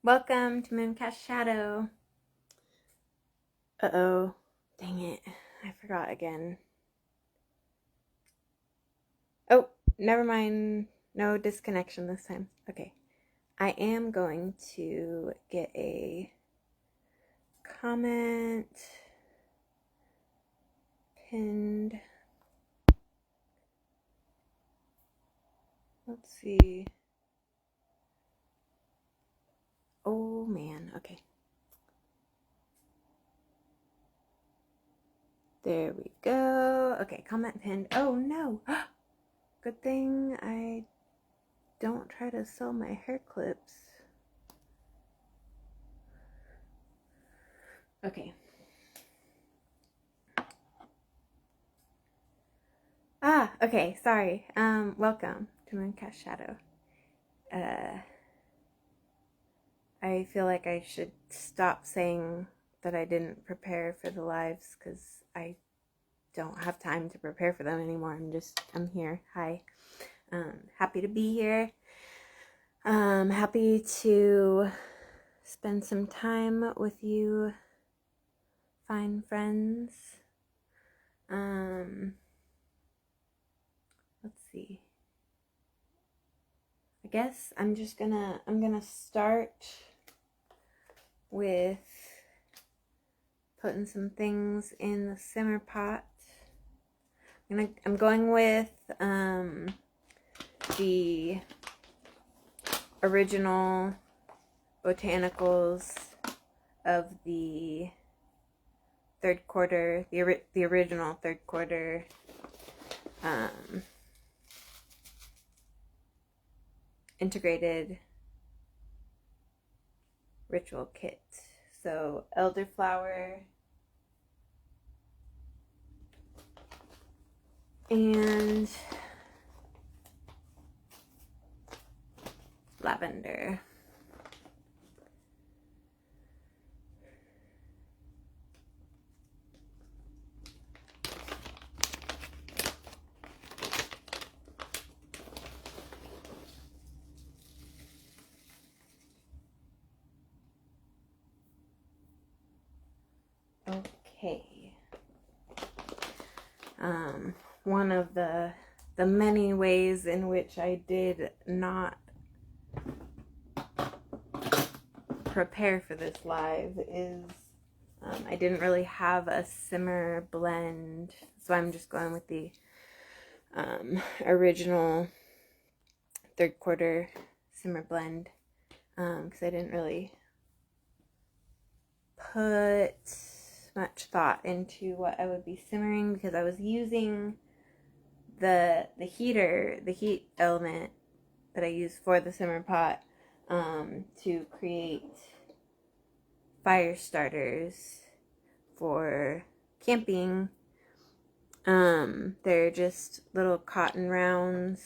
Welcome to Mooncast Shadow. Uh-oh. Dang it. I forgot again. Oh, never mind. No disconnection this time. Okay. I am going to get a comment pinned. Let's see. Oh, man. Okay. There we go. Okay, comment pinned. Oh, no. Good thing I don't try to sell my hair clips. Okay. Okay, sorry. Welcome to Mooncast Shadow. I feel like I should stop saying that I didn't prepare for the lives because I don't have time to prepare for them anymore. I'm here. Hi. Happy to be here. Happy to spend some time with you, fine friends. Let's see. I guess I'm gonna start with putting some things in the simmer pot. I'm going with the original botanicals of the third quarter, the original third quarter integrated ritual kit. So elderflower and lavender. Okay. One of the many ways in which I did not prepare for this live is I didn't really have a simmer blend, so I'm just going with the original third quarter simmer blend because I didn't really put much thought into what I would be simmering because I was using the heat element that I use for the simmer pot to create fire starters for camping. They're just little cotton rounds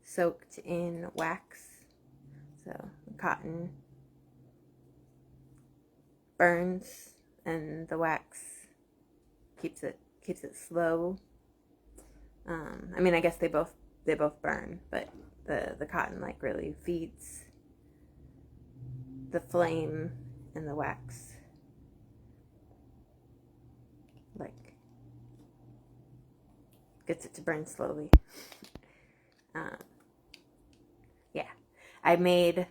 soaked in wax. So the cotton burns and the wax keeps it slow. I mean, I guess they both burn, but the cotton like really feeds the flame and the wax, like gets it to burn slowly. Yeah, I made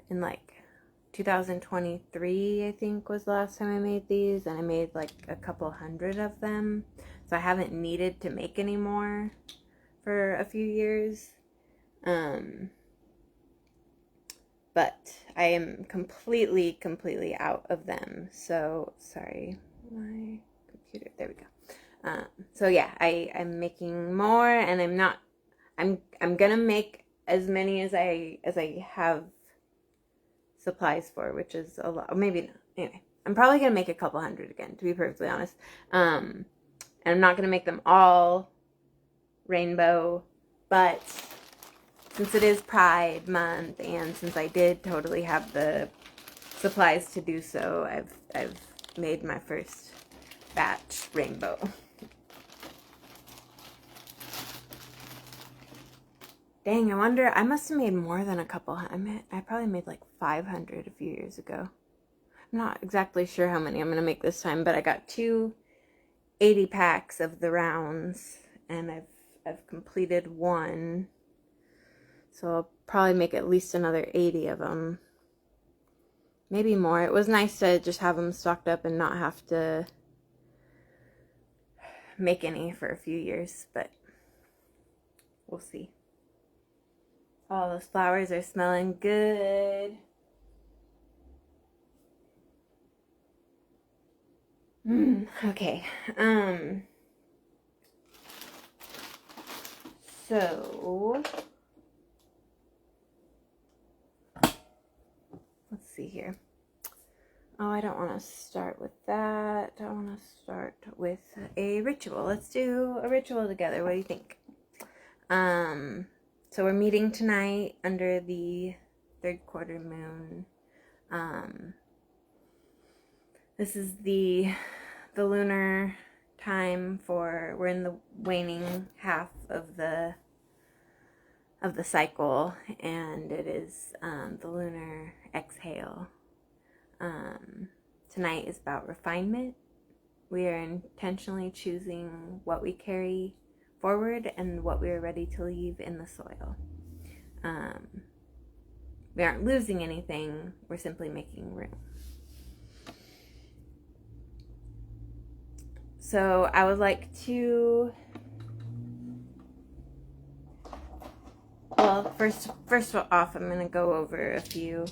in like 2023, I think was the last time I made these, and I made like a couple hundred of them, so I haven't needed to make any more for a few years. But I am completely out of them. So sorry, my computer. There we go. So yeah, I'm making more, and I'm gonna make as many as I have supplies for, which is a lot. Maybe not. Anyway, I'm probably gonna make a couple hundred again, to be perfectly honest. And I'm not gonna make them all rainbow, but since it is Pride Month, and since I did totally have the supplies to do so, I've made my first batch rainbow. Dang, I wonder, I must have made more than a couple. I probably made like 500 a few years ago. I'm not exactly sure how many I'm going to make this time, but I got two 80 packs of the rounds, and I've completed one. So I'll probably make at least another 80 of them. Maybe more. It was nice to just have them stocked up and not have to make any for a few years, but we'll see. Oh, those flowers are smelling good. Okay. So let's see here. Oh, I don't want to start with that. I want to start with a ritual. Let's do a ritual together. What do you think? So we're meeting tonight under the third quarter moon. This is the lunar time for, we're in the waning half of the cycle, and it is the lunar exhale. Tonight is about refinement. We are intentionally choosing what we carry forward and what we are ready to leave in the soil. We aren't losing anything, we're simply making room. So I would like to, well, first off, I'm going to go over a few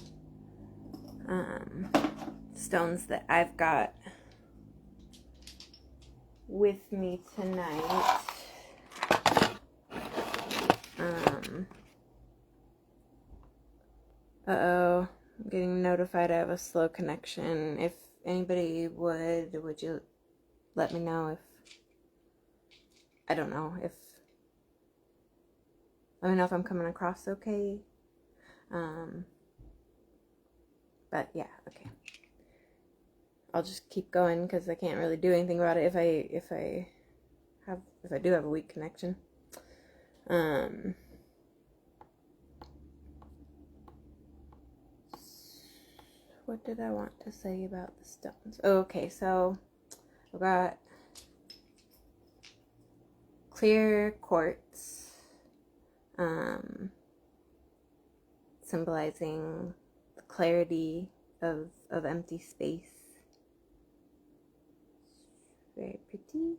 stones that I've got with me tonight. Uh-oh, I'm getting notified I have a slow connection. If anybody would you let me know if, I don't know, let me know if I'm coming across okay. But yeah, okay. I'll just keep going because I can't really do anything about it if I do have a weak connection. What did I want to say about the stones? Oh, okay, so I've got clear quartz, symbolizing the clarity of empty space. Very pretty.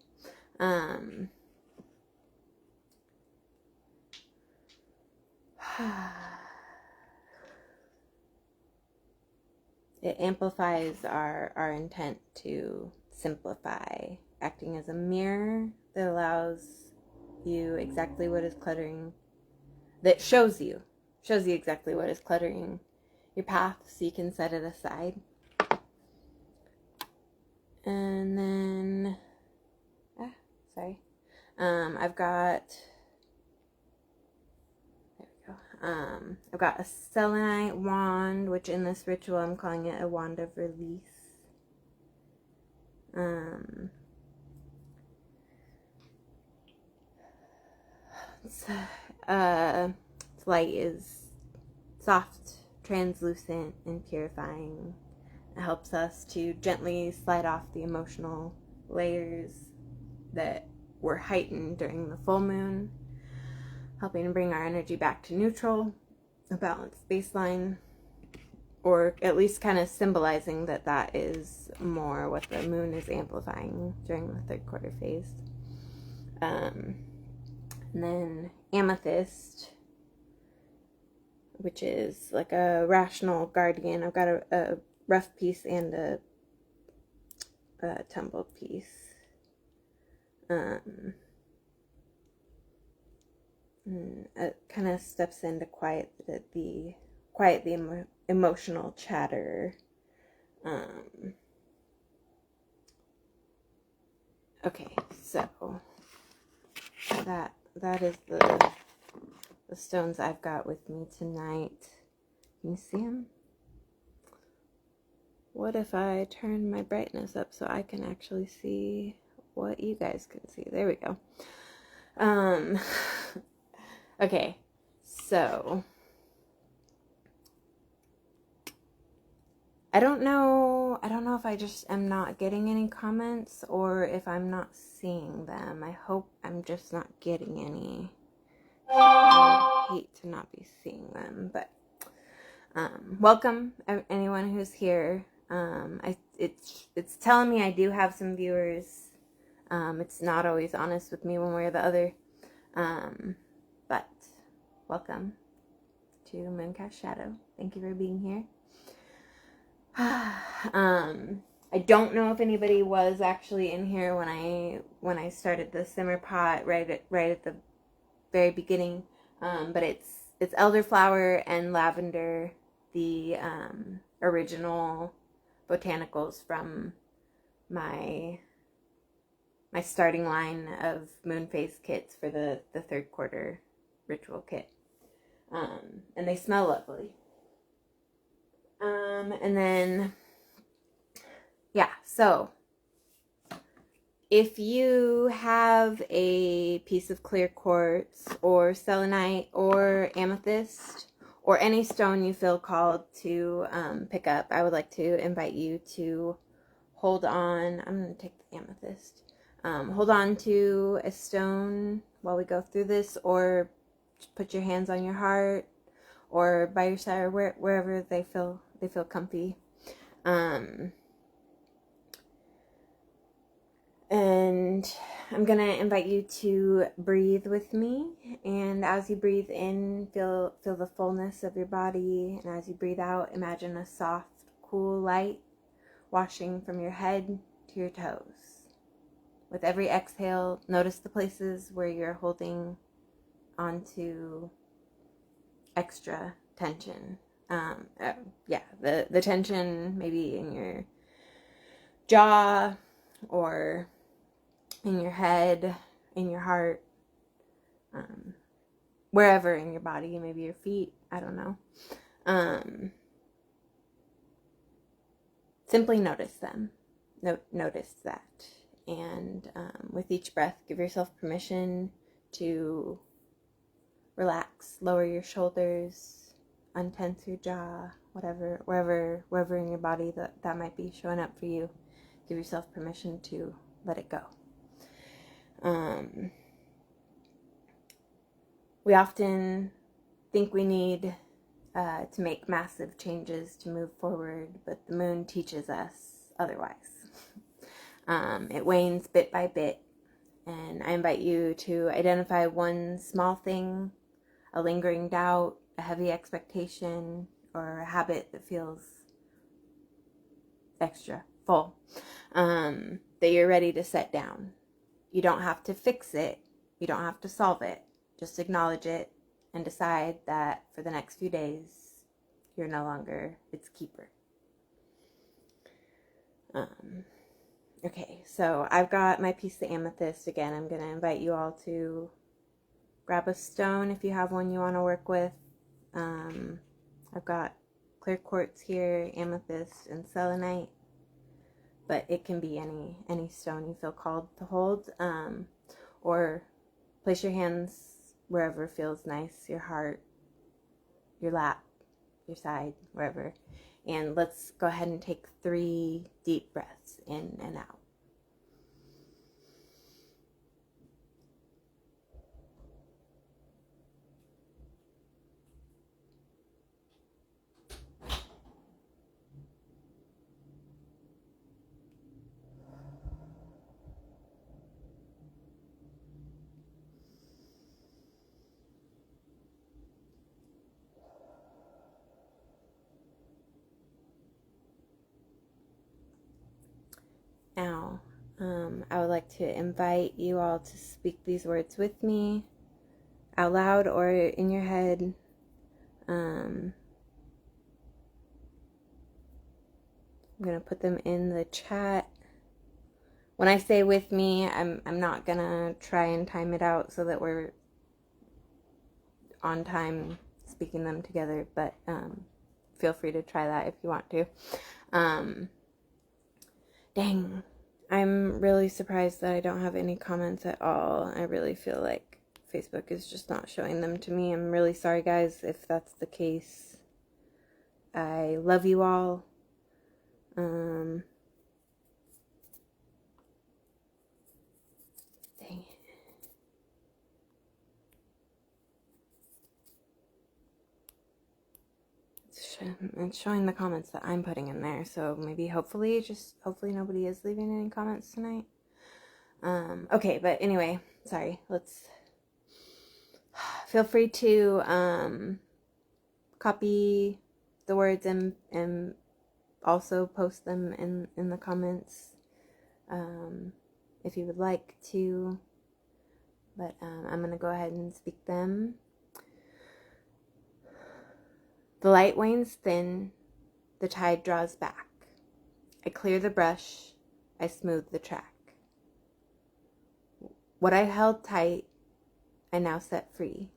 It amplifies our intent to simplify, acting as a mirror that allows you exactly what is cluttering, that shows you exactly what is cluttering your path so you can set it aside. And then, I've got, I've got a selenite wand, which in this ritual I'm calling it a wand of release. Its light is soft, translucent, and purifying. It helps us to gently slide off the emotional layers that were heightened during the full moon, helping to bring our energy back to neutral, a balanced baseline, or at least kind of symbolizing that is more what the moon is amplifying during the third quarter phase. And then amethyst, which is like a rational guardian. I've got a rough piece and a tumbled piece. It kind of steps in to quiet the emotional chatter. Okay, so that is the stones I've got with me tonight. Can you see them? What if I turn my brightness up so I can actually see what you guys can see? There we go. Okay, So I don't know if I just am not getting any comments or if I'm not seeing them. I hope I'm just not getting any. I hate to not be seeing them, but welcome anyone who's here. It's telling me I do have some viewers. It's not always honest with me one way or the other. But welcome to Mooncast Shadow. Thank you for being here. I don't know if anybody was actually in here when I started the simmer pot right at the very beginning. But it's elderflower and lavender, the original botanicals from my starting line of Moonface kits for the third quarter ritual kit. And they smell lovely. And then, yeah, so if you have a piece of clear quartz or selenite or amethyst or any stone you feel called to pick up, I would like to invite you to hold on. I'm going to take the amethyst. Hold on to a stone while we go through this, or just put your hands on your heart or by your side, or wherever they feel comfy. And I'm going to invite you to breathe with me. And as you breathe in, feel the fullness of your body. And as you breathe out, imagine a soft, cool light washing from your head to your toes. With every exhale, notice the places where you're holding onto extra tension. The tension maybe in your jaw or in your head, in your heart, wherever in your body, maybe your feet, I don't know. Simply notice them. Notice that. And with each breath, give yourself permission to relax, lower your shoulders, untense your jaw, wherever in your body that might be showing up for you. Give yourself permission to let it go. We often think we need to make massive changes to move forward, but the moon teaches us otherwise. It wanes bit by bit, and I invite you to identify one small thing, a lingering doubt, a heavy expectation, or a habit that feels extra full, that you're ready to set down. You don't have to fix it. You don't have to solve it. Just acknowledge it and decide that for the next few days, you're no longer its keeper. Okay, so I've got my piece of amethyst. Again, I'm going to invite you all to grab a stone if you have one you want to work with. I've got clear quartz here, amethyst, and selenite. But it can be any stone you feel called to hold. Or place your hands wherever feels nice, your heart, your lap, your side, wherever. And let's go ahead and take 3 deep breaths in and out. Now, I would like to invite you all to speak these words with me out loud or in your head. I'm going to put them in the chat. When I say with me, I'm not going to try and time it out so that we're on time speaking them together, but feel free to try that if you want to. Dang, I'm really surprised that I don't have any comments at all. I really feel like Facebook is just not showing them to me. I'm really sorry, guys, if that's the case. I love you all. Dang it. It's showing the comments that I'm putting in there, so maybe hopefully nobody is leaving any comments tonight. Okay, but anyway, sorry. Let's feel free to copy the words and also post them in the comments if you would like to. But I'm gonna go ahead and speak them. The light wanes thin, the tide draws back. I clear the brush, I smooth the track. What I held tight, I now set free,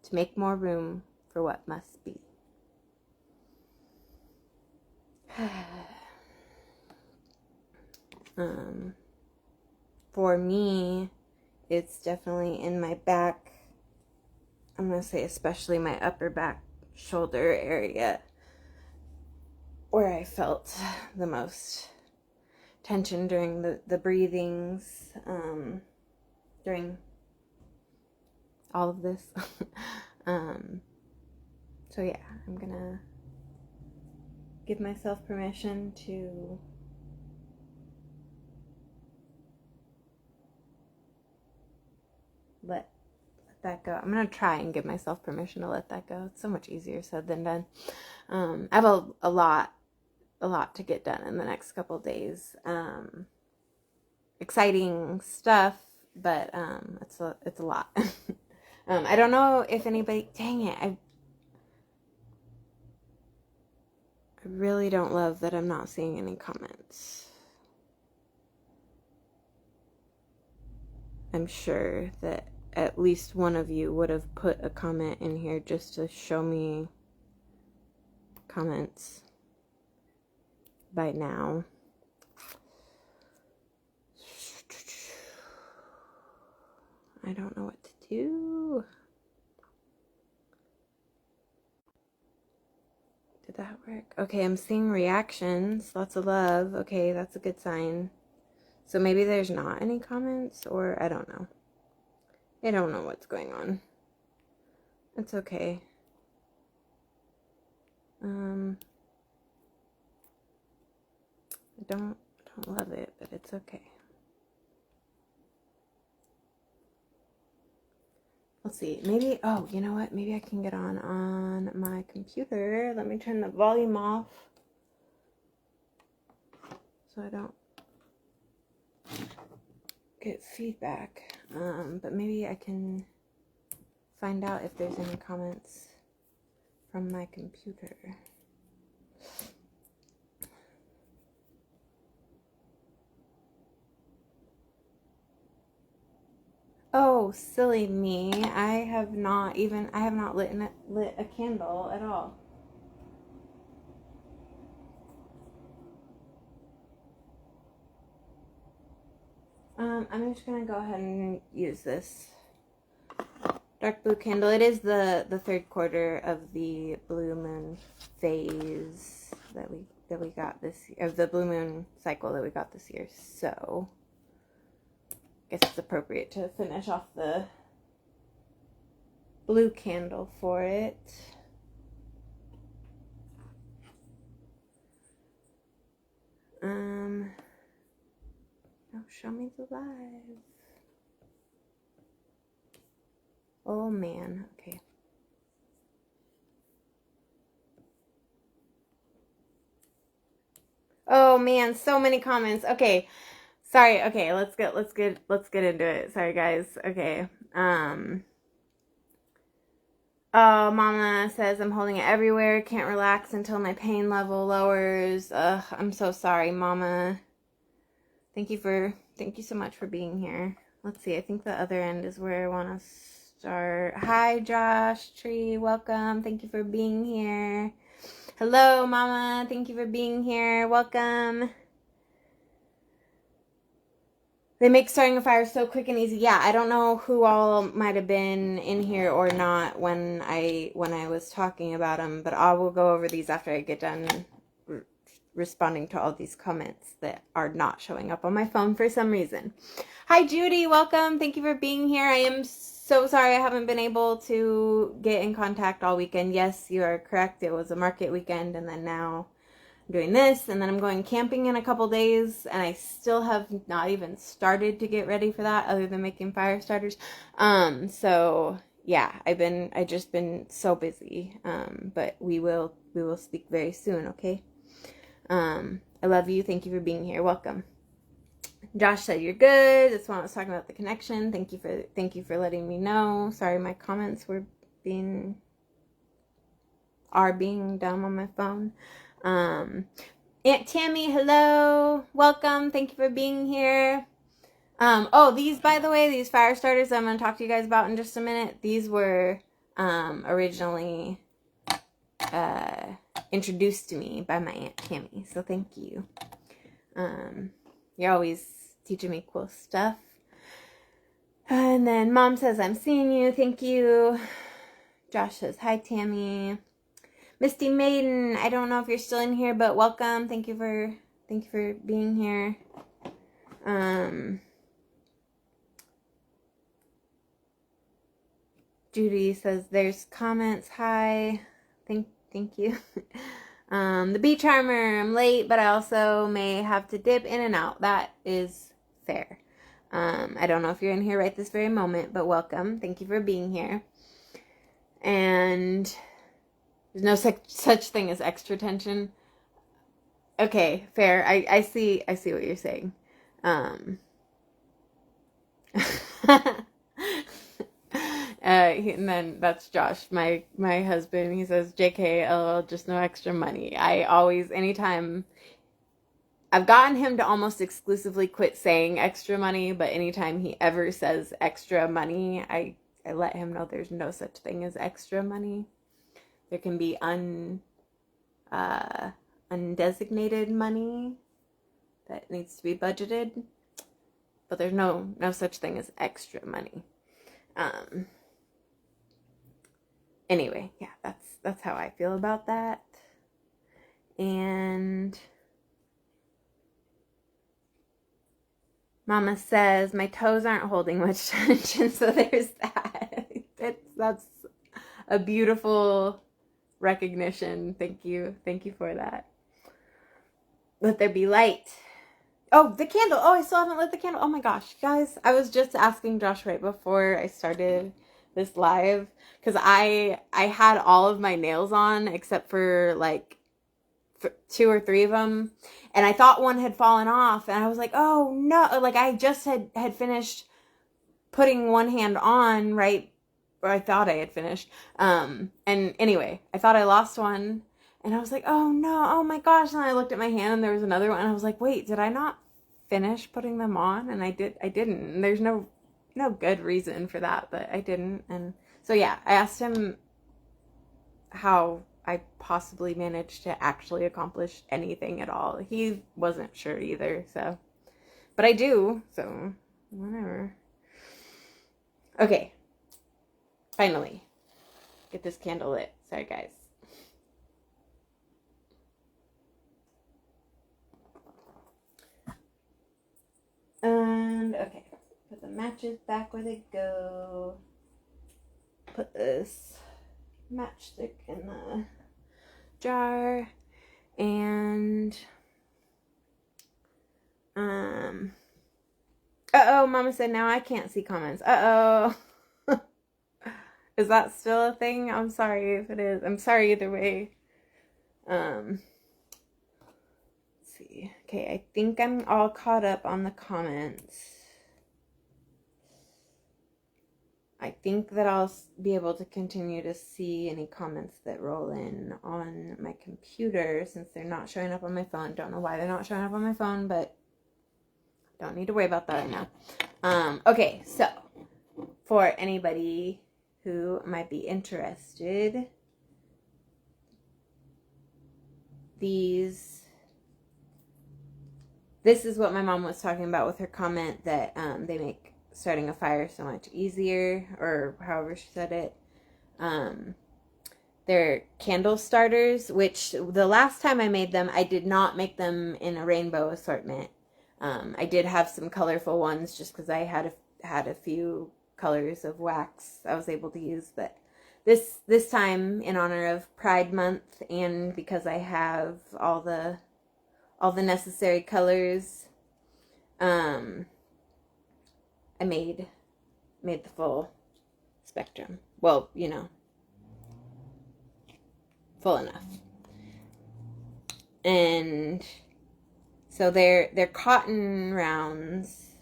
to make more room for what must be. For me, it's definitely in my back. I'm going to say especially my upper back shoulder area where I felt the most tension during the breathings, during all of this. So yeah, I'm going to give myself permission to let that go. I'm going to try and give myself permission to let that go. It's so much easier said than done. I have a lot to get done in the next couple of days. Exciting stuff, but it's a lot. I don't know if anybody, dang it, I really don't love that I'm not seeing any comments. I'm sure that at least one of you would have put a comment in here just to show me comments by now. I don't know what to do. Did that work? Okay, I'm seeing reactions. Lots of love. Okay, that's a good sign. So maybe there's not any comments, or I don't know. I don't know what's going on. It's okay. I don't love it, but it's okay. Let's see. Maybe, oh, you know what? Maybe I can get on my computer. Let me turn the volume off so I don't get feedback. But maybe I can find out if there's any comments from my computer. Oh, silly me. I have not lit a candle at all. I'm just gonna go ahead and use this dark blue candle. It is the third quarter of the blue moon phase that we got this year, of the blue moon cycle that we got this year. So I guess it's appropriate to finish off the blue candle for it. Oh, show me the live. Oh man, okay. Oh man, so many comments. Okay. Sorry. Okay, let's get into it. Sorry guys. Okay. Oh, Mama says I'm holding it everywhere. Can't relax until my pain level lowers. Ugh, I'm so sorry, Mama. Thank you so much for being here. Let's see. I think the other end is where I want to start. Hi, Josh Tree. Welcome. Thank you for being here. Hello, Mama. Thank you for being here. Welcome. They make starting a fire so quick and easy. Yeah, I don't know who all might have been in here or not when I was talking about them, but I will go over these after I get done responding to all these comments that are not showing up on my phone for some reason. Hi, Judy. Welcome. Thank you for being here. I am so sorry I haven't been able to get in contact all weekend. Yes, you are correct. It was a market weekend, and then now doing this, and then I'm going camping in a couple days, and I still have not even started to get ready for that other than making fire starters. So yeah, I just been so busy. But we will speak very soon, okay? I love you. Thank you for being here. Welcome. Josh said you're good. That's when I was talking about the connection. Thank you for letting me know. Sorry my comments are being dumb on my phone. Aunt Tammy, hello. Welcome. Thank you for being here. These, by the way, these fire starters I'm going to talk to you guys about in just a minute. These were originally introduced to me by my Aunt Tammy. So thank you. You're always teaching me cool stuff. And then Mom says, I'm seeing you. Thank you. Josh says, hi, Tammy. Misty Maiden, I don't know if you're still in here, but welcome. Thank you for being here. Judy says there's comments. Hi. Thank you. The Bee Charmer, I'm late, but I also may have to dip in and out. That is fair. I don't know if you're in here right this very moment, but welcome. Thank you for being here. And there's no such thing as extra tension. Okay, fair. I see what you're saying. And then that's Josh, my husband. He says, JK, LOL, just no extra money. I always, anytime, I've gotten him to almost exclusively quit saying extra money, but anytime he ever says extra money, I let him know there's no such thing as extra money. There can be undesignated money that needs to be budgeted, but there's no such thing as extra money. Anyway, yeah, that's how I feel about that. And Mama says my toes aren't holding much tension, so there's that. That's a beautiful recognition. Thank you for that. Let there be light. Oh, the candle. Oh, I still haven't lit the candle. Oh my gosh, guys. I was just asking Josh right before I started this live, because I had all of my nails on except for like 2 or 3 of them, and I thought one had fallen off, and I was like, oh no, like I just had finished putting one hand on, right, or I thought I had finished, and anyway, I thought I lost one, and I was like, oh no, oh my gosh, and I looked at my hand and there was another one, and I was like, wait, did I not finish putting them on? And I didn't, and there's no good reason for that, but I didn't. And so yeah, I asked him how I possibly managed to actually accomplish anything at all. He wasn't sure either, so, but I do, so whatever. Okay, finally get this candle lit. Sorry guys. And okay, put the matches back where they go. Put this matchstick in the jar, and uh-oh, Mama said now I can't see comments. Uh-oh. Is that still a thing? I'm sorry if it is. I'm sorry either way. Let's see. Okay, I think I'm all caught up on the comments. I think that I'll be able to continue to see any comments that roll in on my computer since they're not showing up on my phone. Don't know why they're not showing up on my phone, but don't need to worry about that right now. Okay, so for anybody who might be interested, these this is what my mom was talking about with her comment that they make starting a fire so much easier, or however she said it. They're candle starters, which the last time I made them, I did not make them in a rainbow assortment. I did have some colorful ones just because I had a few colors of wax I was able to use, but this time, in honor of Pride Month and because I have all the necessary colors, I made the full spectrum. Well, full enough. And so they're cotton rounds,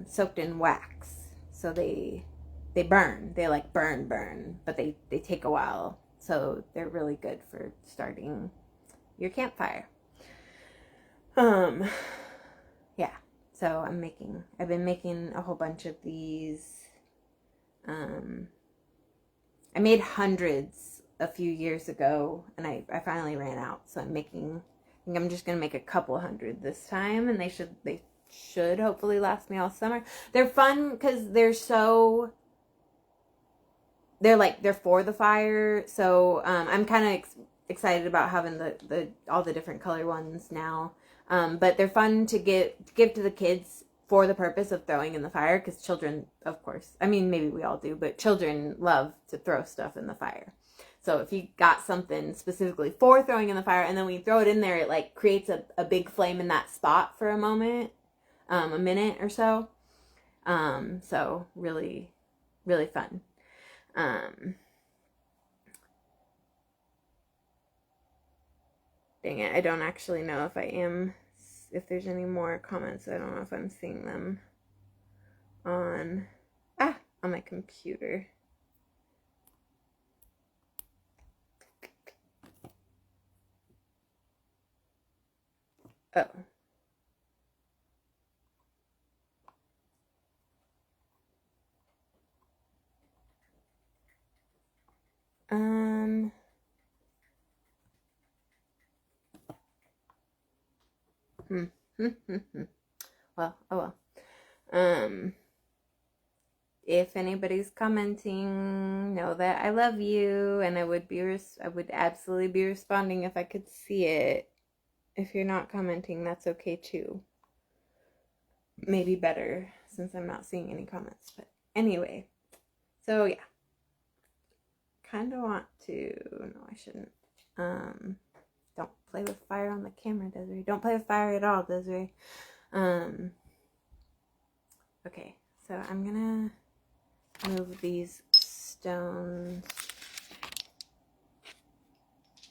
soaked in wax. So they burn. They like burn, but they take a while. So they're really good for starting your campfire. Yeah. So I've been making a whole bunch of these. I made hundreds a few years ago, and I finally ran out. So I think I'm just gonna make a couple hundred this time, and they should hopefully last me all summer. They're fun because they're for the fire. So I'm kind of excited about having the all the different color ones now. But they're fun to give to the kids for the purpose of throwing in the fire, because children, of course, I mean, maybe we all do, but children love to throw stuff in the fire. So if you got something specifically for throwing in the fire, and then when you throw it in there, it like creates a big flame in that spot for a moment, a minute or so. So really, really fun. Dang it, I don't actually know if there's any more comments. I don't know if I'm seeing them on my computer. Oh. Well, oh well. If anybody's commenting, know that I love you, and I would absolutely be responding if I could see it. If you're not commenting, that's okay too. Maybe better since I'm not seeing any comments. But anyway, so yeah, kind of want to. No, I shouldn't. Don't play with fire on the camera, Desiree. Don't play with fire at all, Desiree. Okay, so I'm gonna move these stones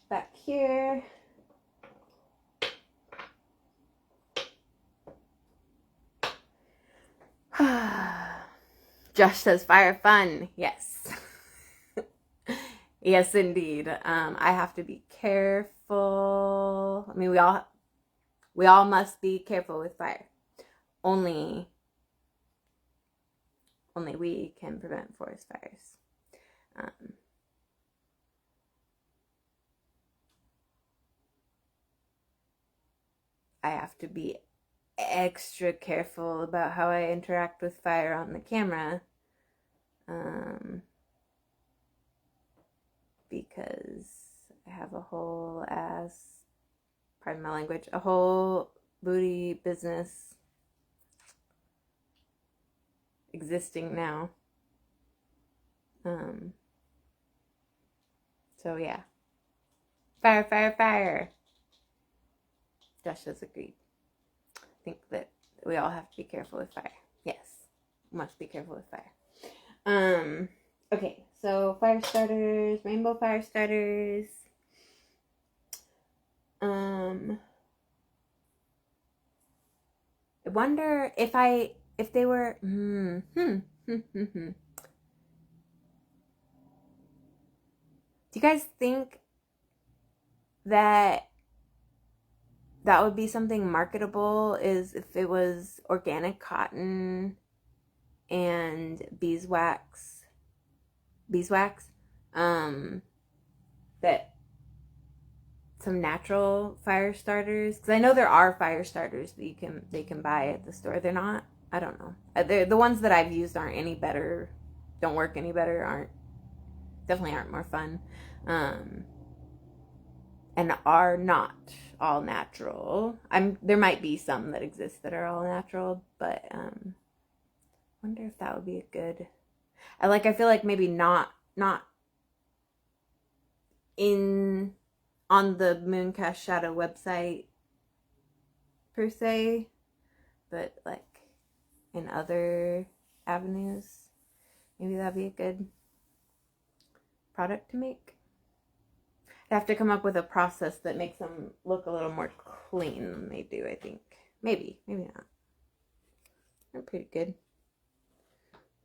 back here. Josh says fire fun. Yes. Yes, indeed. I have to be careful. I mean, we all must be careful with fire. Only we can prevent forest fires. I have to be extra careful about how I interact with fire on the camera, because I have a whole pardon my language, a whole booty business existing now. So yeah, fire. Josh has agreed. I think that we all have to be careful with fire. Yes, must be careful with fire. Okay, so fire starters, rainbow fire starters. I wonder if they were. Do you guys think that would be something marketable, is if it was organic cotton and beeswax, that some natural fire starters, because I know there are fire starters that they can buy at the store. They're not, I don't know. The ones that I've used aren't any better, don't work any better, definitely aren't more fun, and are not all natural. There might be some that exist that are all natural, but wonder if that would be a good. I feel like maybe not in on the Mooncast Shadow website per se, but like in other avenues, maybe that'd be a good product to make. I'd have to come up with a process that makes them look a little more clean than they do, I think. Maybe not. They're pretty good.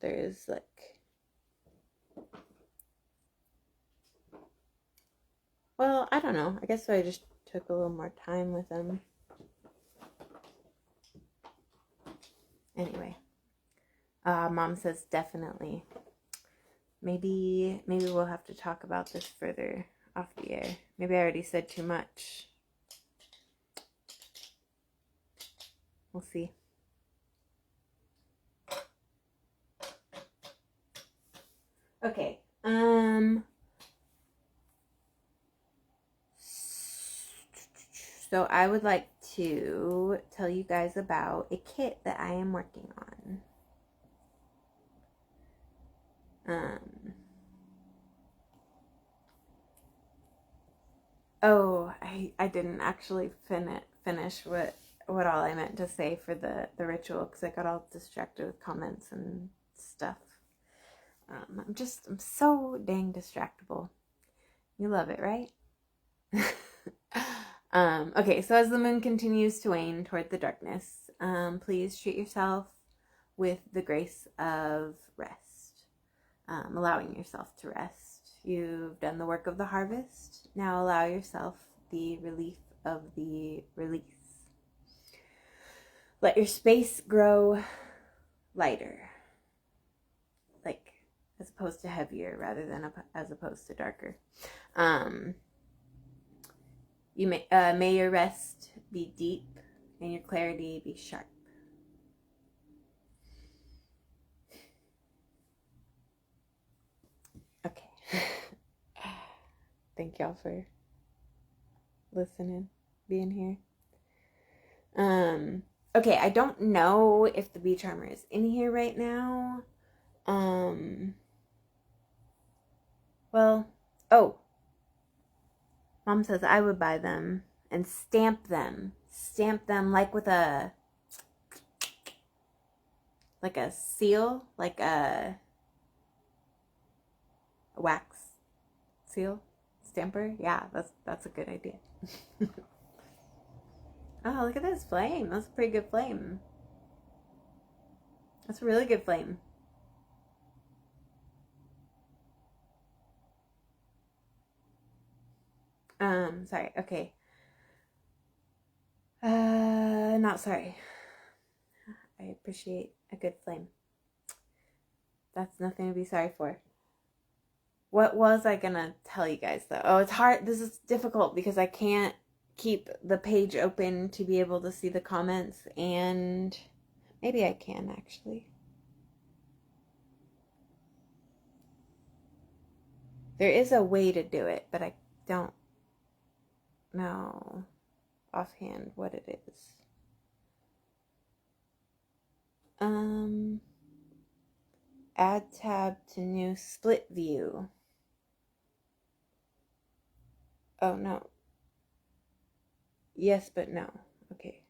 There is like, well, I don't know. I guess I just took a little more time with them. Anyway, Mom says definitely. Maybe we'll have to talk about this further off the air. Maybe I already said too much. We'll see. Okay. So I would like to tell you guys about a kit that I am working on. Oh, I didn't actually finish what all I meant to say for the ritual, because I got all distracted with comments and stuff. I'm so dang distractible. You love it, right? Okay, so as the moon continues to wane toward the darkness, please treat yourself with the grace of rest, allowing yourself to rest. You've done the work of the harvest. Now allow yourself the relief of the release. Let your space grow lighter, like as opposed to heavier rather than as opposed to darker. You may your rest be deep and your clarity be sharp. Okay. Thank y'all for listening, being here. Okay, I don't know if the bee charmer is in here right now. Well, oh. Mom says I would buy them and stamp them like with a seal, like a wax seal stamper. Yeah, that's a good idea. Oh, look at this flame. That's a pretty good flame. That's a really good flame. Sorry, okay. Not sorry. I appreciate a good flame. That's nothing to be sorry for. What was I gonna tell you guys though? Oh, it's hard. This is difficult because I can't keep the page open to be able to see the comments, and maybe I can actually. There is a way to do it, but I don't know offhand what it is. Add tab to new split view. Oh no. Yes, but no. Okay.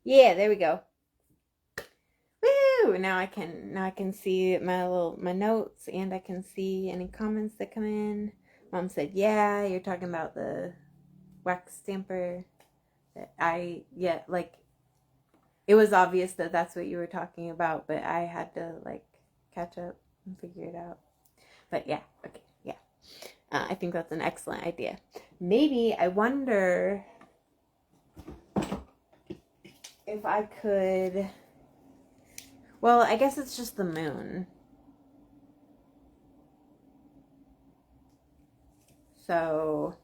Yeah, there we go. Woo! Now I can see my notes, and I can see any comments that come in. Mom said, "Yeah, you're talking about the wax stamper." It was obvious that that's what you were talking about, but I had to catch up and figure it out. But yeah, okay, yeah. I think that's an excellent idea. Maybe, I wonder if I could, well, I guess it's just the moon. So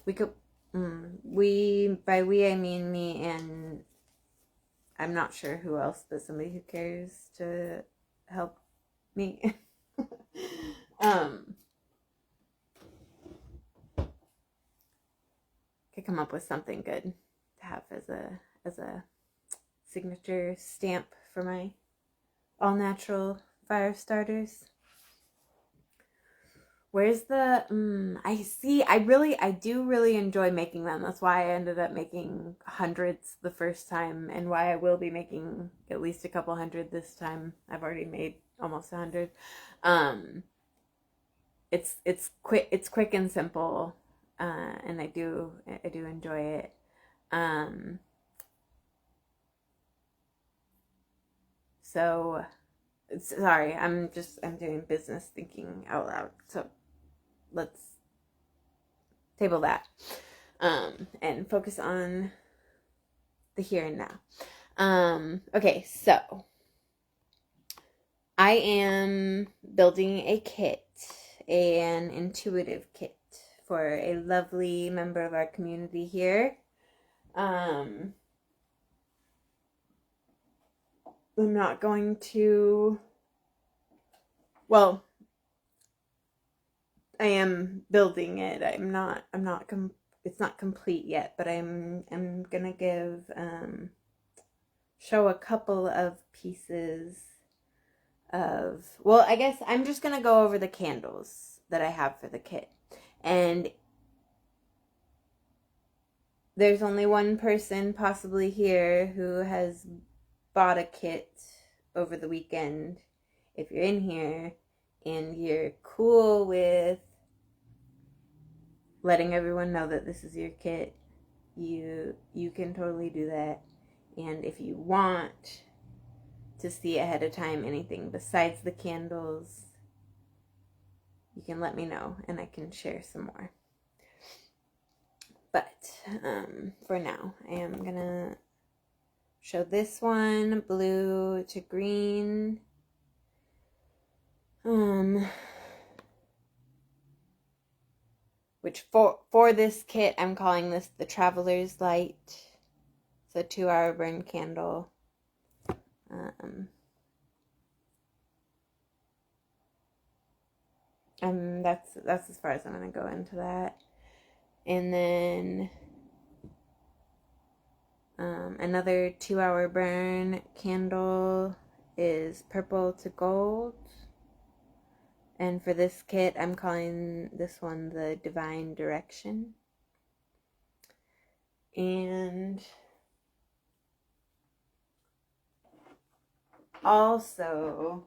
We could, by we, I mean me, and I'm not sure who else, but somebody who cares to help me. Could come up with something good to have as a signature stamp for my all natural fire starters. Where's the I do really enjoy making them. That's why I ended up making hundreds the first time, and why I will be making at least a couple hundred this time. I've already made almost 100. It's quick and simple, and I do enjoy it. So sorry, I'm doing business thinking out loud. So let's table that, and focus on the here and now. Okay, so I am building a kit, an intuitive kit for a lovely member of our community here. I'm not going to, well, I am building it. It's not complete yet, but I'm gonna show a couple of pieces of, well, I guess I'm just gonna go over the candles that I have for the kit. And there's only one person possibly here who has bought a kit over the weekend. If you're in here and you're cool with letting everyone know that this is your kit, you can totally do that. And if you want to see ahead of time anything besides the candles, you can let me know and I can share some more. But for now, I am gonna show this one, blue to green. Which for this kit, I'm calling this the Traveler's Light. It's a 2-hour burn candle. That's as far as I'm gonna go into that. And then another 2-hour burn candle is purple to gold. And for this kit, I'm calling this one the Divine Direction. And also,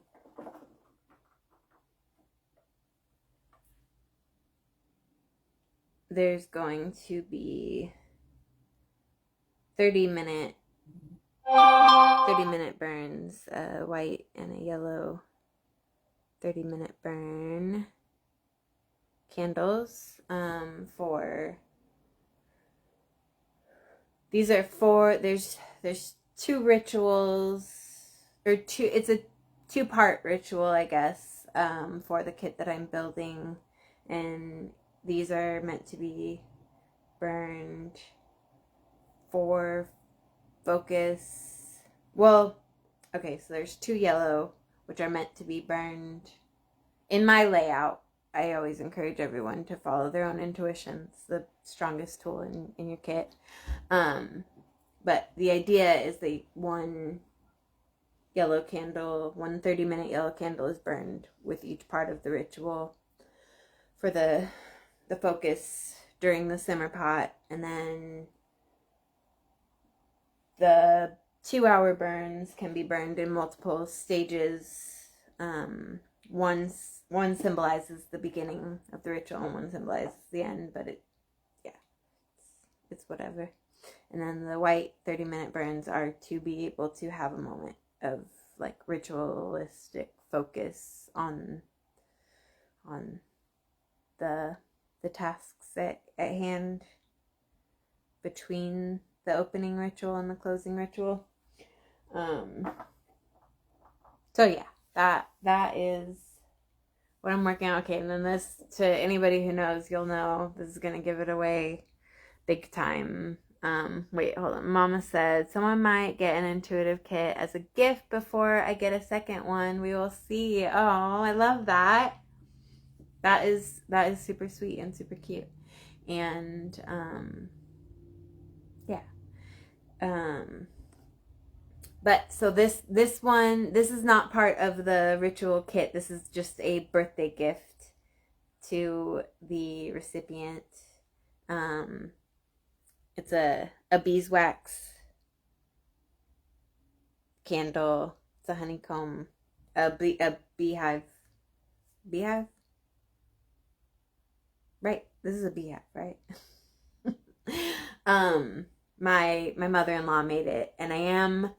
there's going to be 30-minute burns, a white and a yellow 30-minute burn candles. For these are for there's 2 rituals, or it's a 2-part ritual, I guess, for the kit that I'm building, and these are meant to be burned for focus. Well, okay, so there's 2 yellow, which are meant to be burned. In my layout, I always encourage everyone to follow their own intuition. It's the strongest tool in your kit. But the idea is that one yellow candle, one 30-minute yellow candle is burned with each part of the ritual for the focus during the simmer pot, and then the 2-hour burns can be burned in multiple stages. One symbolizes the beginning of the ritual and one symbolizes the end, but it's whatever. And then the white 30-minute burns are to be able to have a moment of like ritualistic focus on the tasks at hand between the opening ritual and the closing ritual. So yeah, that is what I'm working on. Okay, and then this, to anybody who knows, you'll know this is gonna give it away. big time. Wait, hold on. Mama said someone might get an intuitive kit as a gift before I get a second one. We will see. Oh, I love that. That is super sweet and super cute. And yeah. But so this one, this is not part of the ritual kit. This is just a birthday gift to the recipient. It's a beeswax candle. It's a honeycomb, a beehive. Beehive? Right. This is a beehive, right? My mother-in-law made it, and I am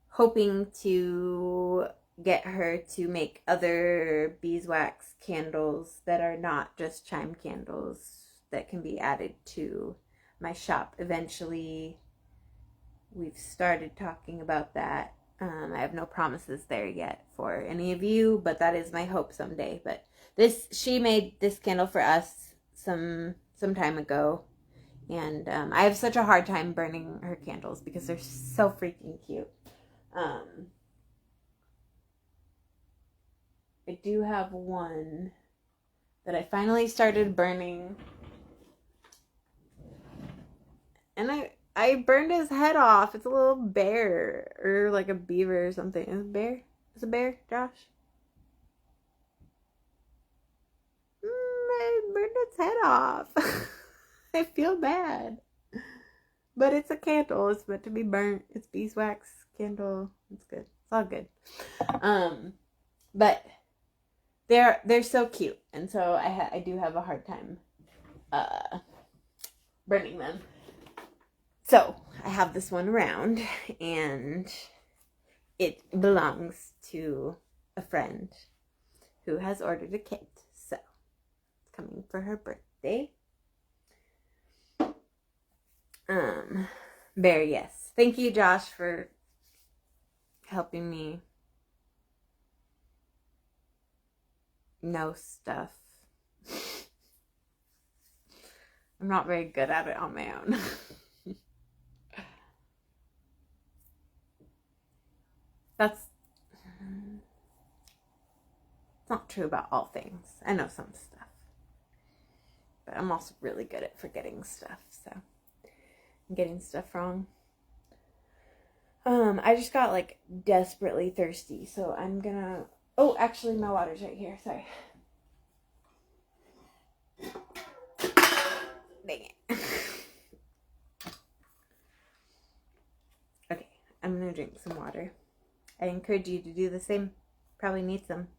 hoping to get her to make other beeswax candles that are not just chime candles that can be added to my shop eventually. We've started talking about that. I have no promises there yet for any of you, but that is my hope someday. But she made this candle for us some time ago, and I have such a hard time burning her candles because they're so freaking cute. I do have one that I finally started burning, and I burned his head off. It's a little bear, or like a beaver or something. Is it a bear? Is it a bear, Josh? I burned its head off. I feel bad. But it's a candle. It's meant to be burnt. It's beeswax candle. It's good. It's all good. But they're so cute, and so I do have a hard time burning them. So I have this one around, and it belongs to a friend who has ordered a kit. So it's coming for her birthday. Bear, yes. Thank you, Josh, for helping me know stuff. I'm not very good at it on my own. That's not true about all things. I know some stuff, but I'm also really good at forgetting stuff, so I'm getting stuff wrong. I just got like desperately thirsty, so I'm gonna... Oh, actually my water's right here, sorry. Dang it. Okay, I'm gonna drink some water. I encourage you to do the same. Probably need some.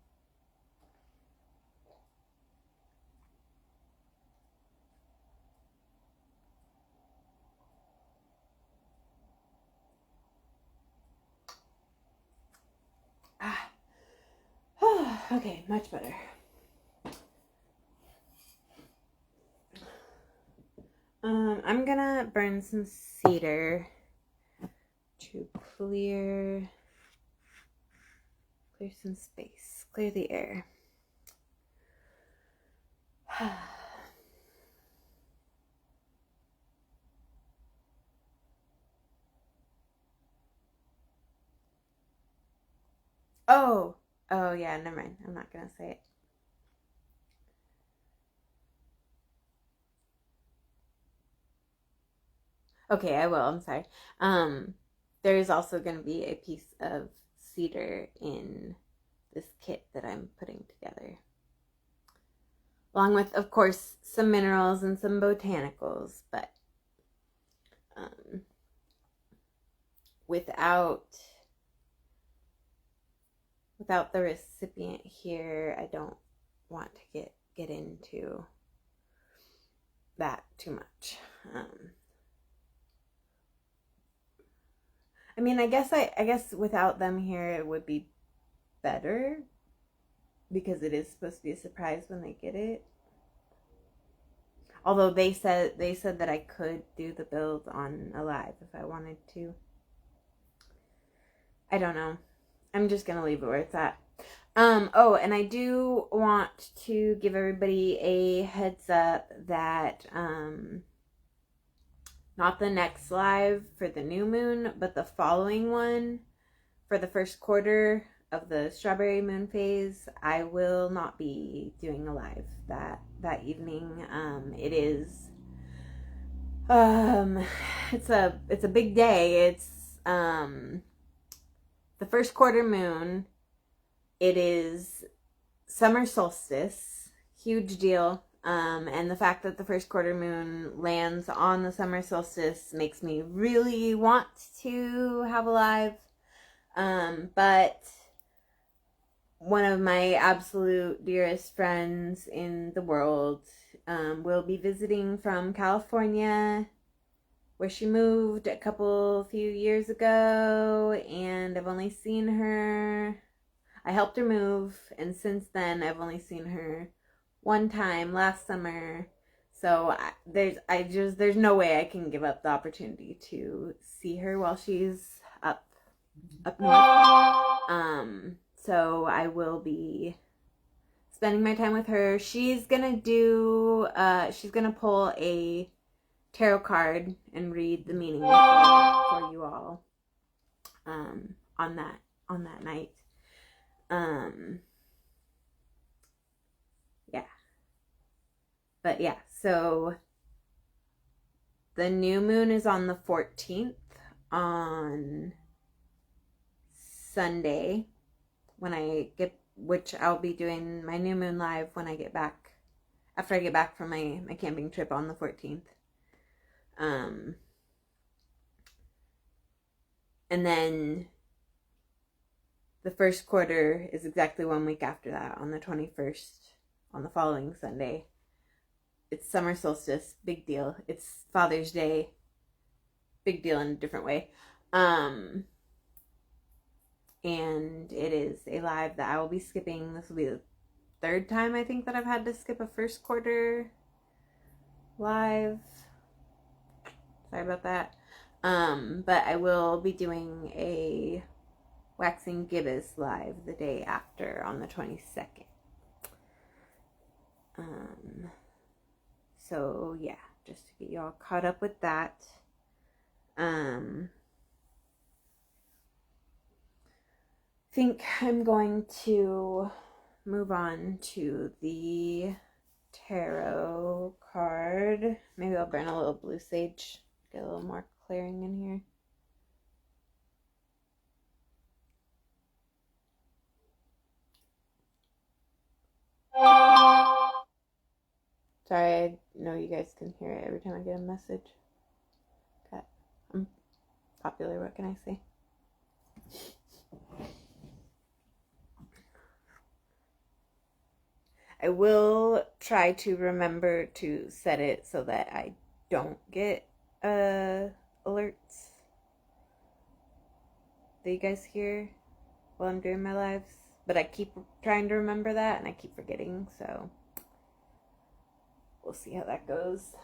Okay, much better. I'm gonna burn some cedar to clear some space, clear the air. Oh yeah, never mind. I'm not gonna say it. Okay, I will. I'm sorry. There is also going to be a piece of cedar in this kit that I'm putting together, along with, of course, some minerals and some botanicals. But without the recipient here, I don't want to get into that too much. I mean, I guess without them here, it would be better, because it is supposed to be a surprise when they get it. Although they said that I could do the build on Alive if I wanted to. I don't know. I'm just gonna leave it where it's at. Oh, and I do want to give everybody a heads up that not the next live for the new moon, but the following one for the first quarter of the strawberry moon phase, I will not be doing a live that evening. It is it's a big day. It's the first quarter moon. It is summer solstice, huge deal. And the fact that the first quarter moon lands on the summer solstice makes me really want to have a live. But one of my absolute dearest friends in the world will be visiting from California, where she moved a few years ago, and I've only seen her. I helped her move, and since then I've only seen her one time last summer. So there's no way I can give up the opportunity to see her while she's up north. So I will be spending my time with her. She's gonna pull a tarot card and read the meaning for you all on that night. Yeah. But yeah, so the new moon is on the 14th on Sunday which I'll be doing my new moon live when I get back, after I get back from my camping trip on the 14th. And then the first quarter is exactly 1 week after that, on the 21st, on the following Sunday. It's summer solstice, big deal. It's Father's Day, big deal in a different way. And it is a live that I will be skipping. This will be the third time I think that I've had to skip a first quarter live. Sorry about that. But I will be doing a Waxing Gibbous live the day after on the 22nd. So yeah, just to get you all caught up with that. Think I'm going to move on to the tarot card. Maybe I'll burn a little blue sage, get a little more clearing in here. Sorry, I know you guys can hear it every time I get a message. Okay, I'm popular, what can I say? I will try to remember to set it so that I don't get alerts that you guys hear while I'm doing my lives. But I keep trying to remember that and I keep forgetting, so we'll see how that goes.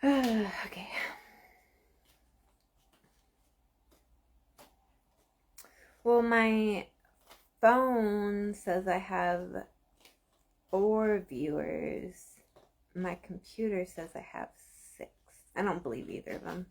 Okay. Well, my phone says I have 4 viewers. My computer says I have 6. I don't believe either of them.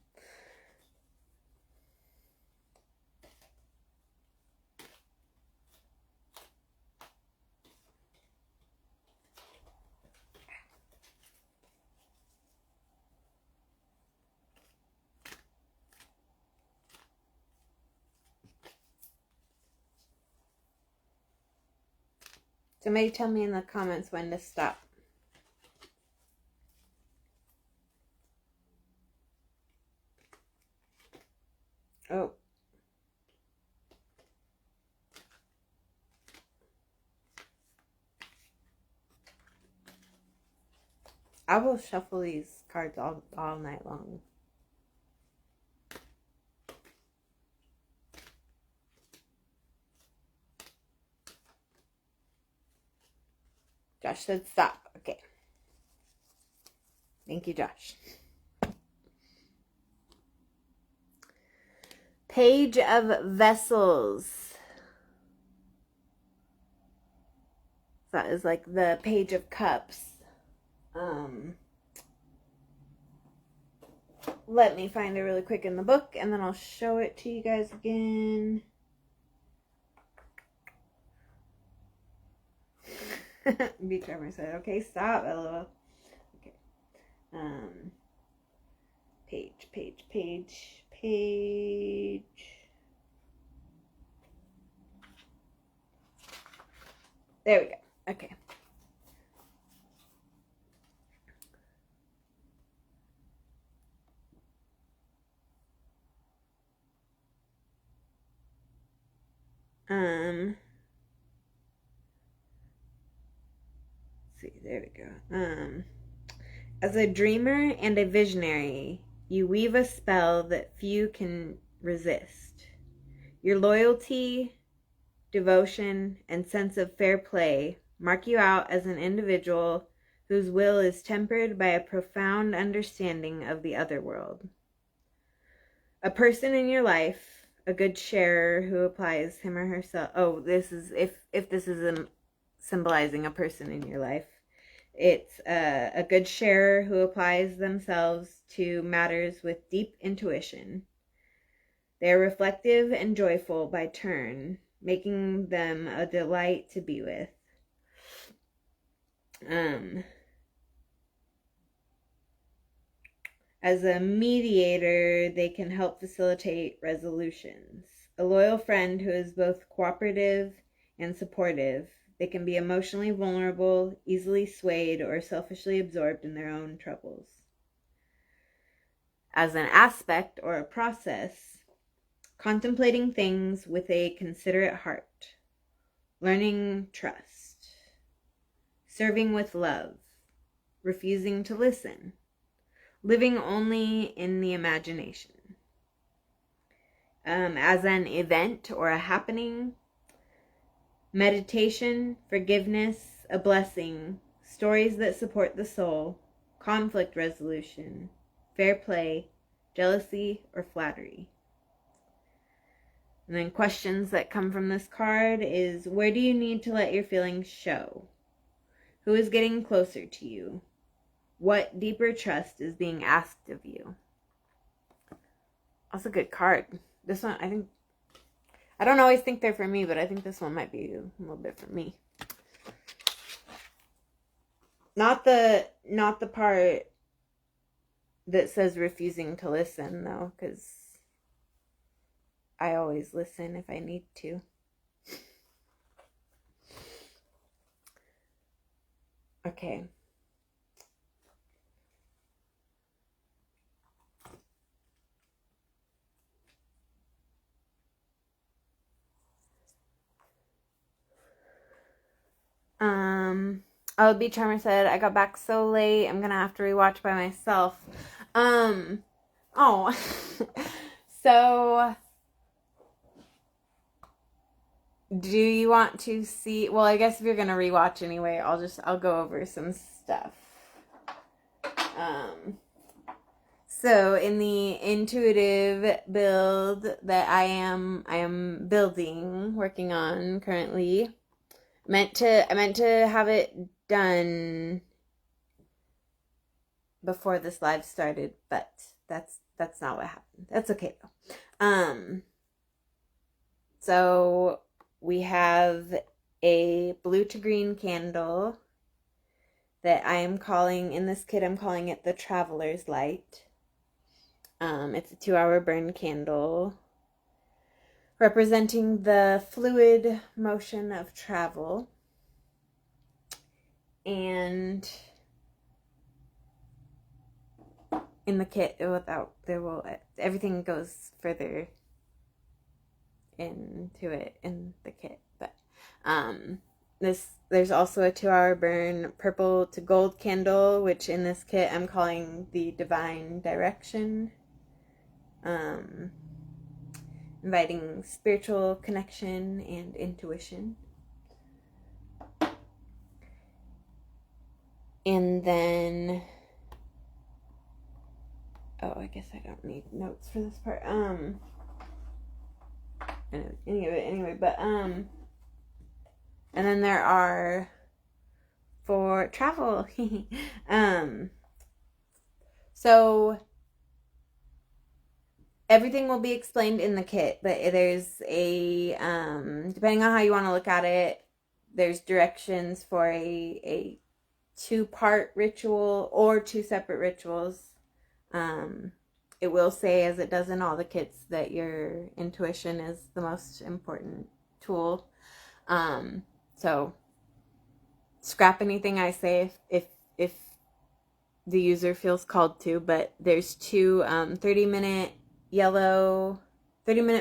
Somebody tell me in the comments when to stop. Oh. I will shuffle these cards all night long. Josh said stop. Okay. Thank you, Josh. Page of Vessels. That is like the Page of Cups. Let me find it really quick in the book, and then I'll show it to you guys again. Bee Charmer said, okay, stop, LOL. Okay. Page. There we go. Okay. Let's see, there we go. As a dreamer and a visionary, you weave a spell that few can resist. Your loyalty, devotion, and sense of fair play mark you out as an individual whose will is tempered by a profound understanding of the other world. A person in your life, a good sharer who applies him or herself. Oh, this is if this is symbolizing a person in your life. It's a good sharer who applies themselves to matters with deep intuition. They are reflective and joyful by turn, making them a delight to be with. As a mediator, they can help facilitate resolutions. A loyal friend who is both cooperative and supportive. They can be emotionally vulnerable, easily swayed, or selfishly absorbed in their own troubles. As an aspect or a process, contemplating things with a considerate heart, learning trust, serving with love, refusing to listen, living only in the imagination. As an event or a happening, meditation, forgiveness, a blessing, stories that support the soul, conflict resolution, fair play, jealousy, or flattery. And then questions that come from this card is, where do you need to let your feelings show? Who is getting closer to you? What deeper trust is being asked of you? That's a good card. This one, I don't always think they're for me, but I think this one might be a little bit for me. Not the part that says refusing to listen, though, because I always listen if I need to. Okay. Oh, Bee Charmer said, I got back so late, I'm gonna have to rewatch by myself. Oh. So, do you want to see, well, I guess if you're gonna rewatch anyway, I'll go over some stuff. So in the intuitive build that I am building, working on currently, I meant to have it done before this live started, but that's not what happened. That's okay though. So we have a blue to green candle that I am calling, in this kit I'm calling it the Traveler's Light. It's a 2-hour burn candle representing the fluid motion of travel. And in the kit, everything goes further into it in the kit. But this there's also a 2-hour burn purple to gold candle, which in this kit I'm calling the Divine Direction. Inviting spiritual connection and intuition. And then, oh, I guess I don't need notes for this part. Anyway, but and then there are for travel. So everything will be explained in the kit, but there's a depending on how you want to look at it, there's directions for a 2-part ritual or 2 separate rituals. It will say, as it does in all the kits, that your intuition is the most important tool. So scrap anything I say if the user feels called to, but there's 2 30-minute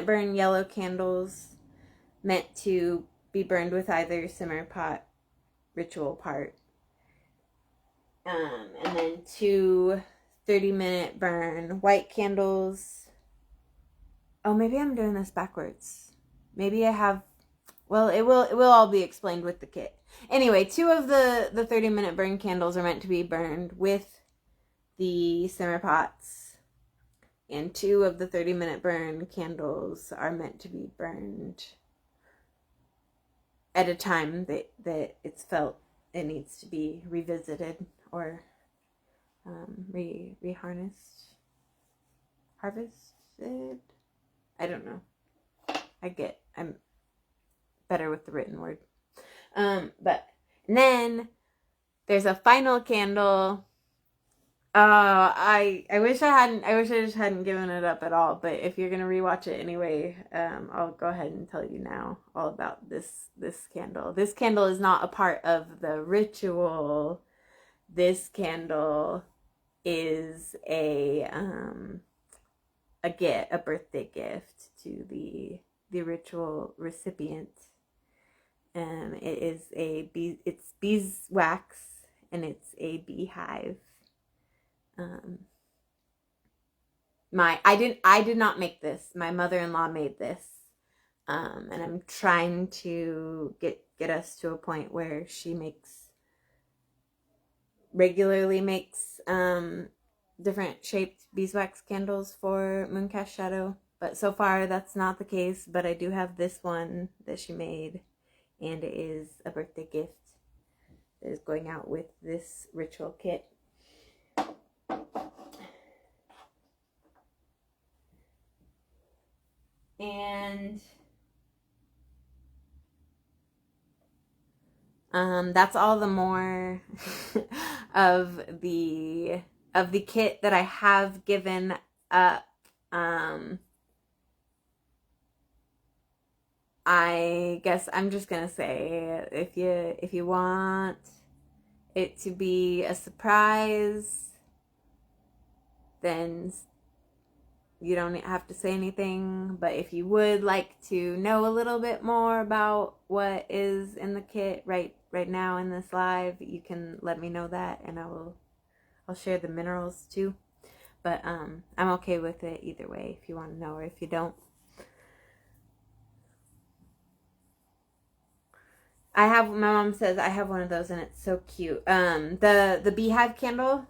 burn yellow candles meant to be burned with either simmer pot ritual part. And then 2 30-minute burn white candles. Oh, maybe I'm doing this backwards. Maybe I have, well, it will all be explained with the kit. Anyway, 2 of the 30-minute burn candles are meant to be burned with the simmer pots, and 2 of the 30-minute burn candles are meant to be burned at a time that it's felt it needs to be revisited or harvested. I don't know. I'm better with the written word. But then there's a final candle. I wish I just hadn't given it up at all, but if you're gonna rewatch it anyway, I'll go ahead and tell you now all about this candle. This candle is not a part of the ritual. This candle is a birthday gift to the ritual recipient. It's beeswax, and it's a beehive. I did not make this. My mother-in-law made this. And I'm trying to get us to a point where she regularly makes different shaped beeswax candles for Mooncast Shadow. But so far that's not the case. But I do have this one that she made, and it is a birthday gift that is going out with this ritual kit. And that's all the more of the kit that I have given up. I guess I'm just gonna say, if you want it to be a surprise, then you don't have to say anything. But if you would like to know a little bit more about what is in the kit right now in this live, you can let me know that, and I'll share the minerals too. But I'm okay with it either way, if you want to know or if you don't. My mom says I have one of those, and it's so cute. The beehive candle.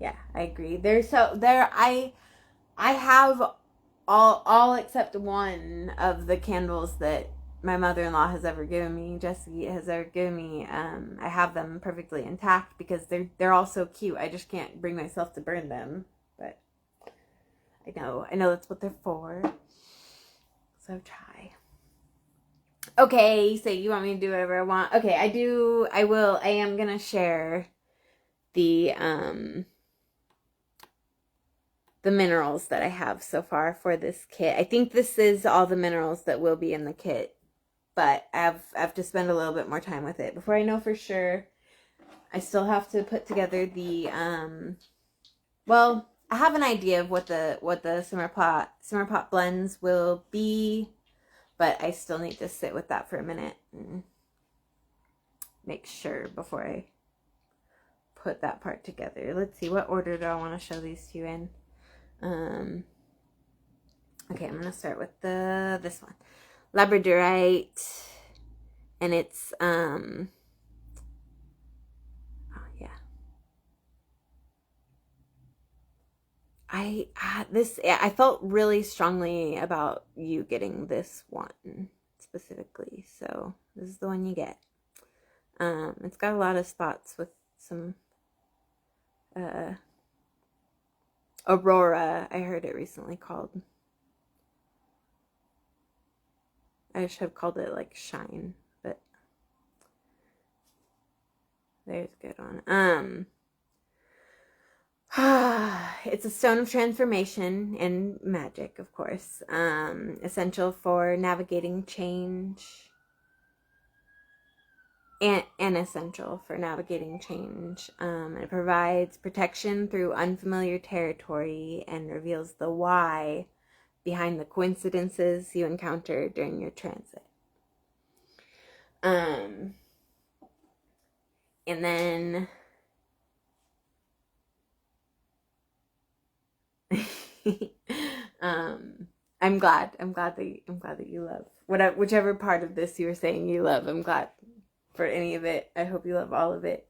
Yeah, I agree. I have all except one of the candles that my mother-in-law has ever given me, Jessie has ever given me. I have them perfectly intact because they're all so cute. I just can't bring myself to burn them, but I know that's what they're for. So try. Okay, so you want me to do whatever I want? Okay, I am gonna share the minerals that I have so far for this kit. I think this is all the minerals that will be in the kit, but I have to spend a little bit more time with it before I know for sure. I still have to put together the well, I have an idea of what the simmer pot blends will be, but I still need to sit with that for a minute and make sure before I put that part together. Let's see, what order do I want to show these two in? Okay, I'm gonna start with this one, Labradorite, and it's oh yeah, I felt really strongly about you getting this one specifically, so this is the one you get. It's got a lot of spots with some Aurora, I heard it recently called. I should have called it like Shine, but there's a good one. It's a stone of transformation and magic, of course. Essential for navigating change. And essential for navigating change. It provides protection through unfamiliar territory and reveals the why behind the coincidences you encounter during your transit. And then I'm glad that you love whichever part of this you were saying you love. I'm glad for any of it. I hope you love all of it.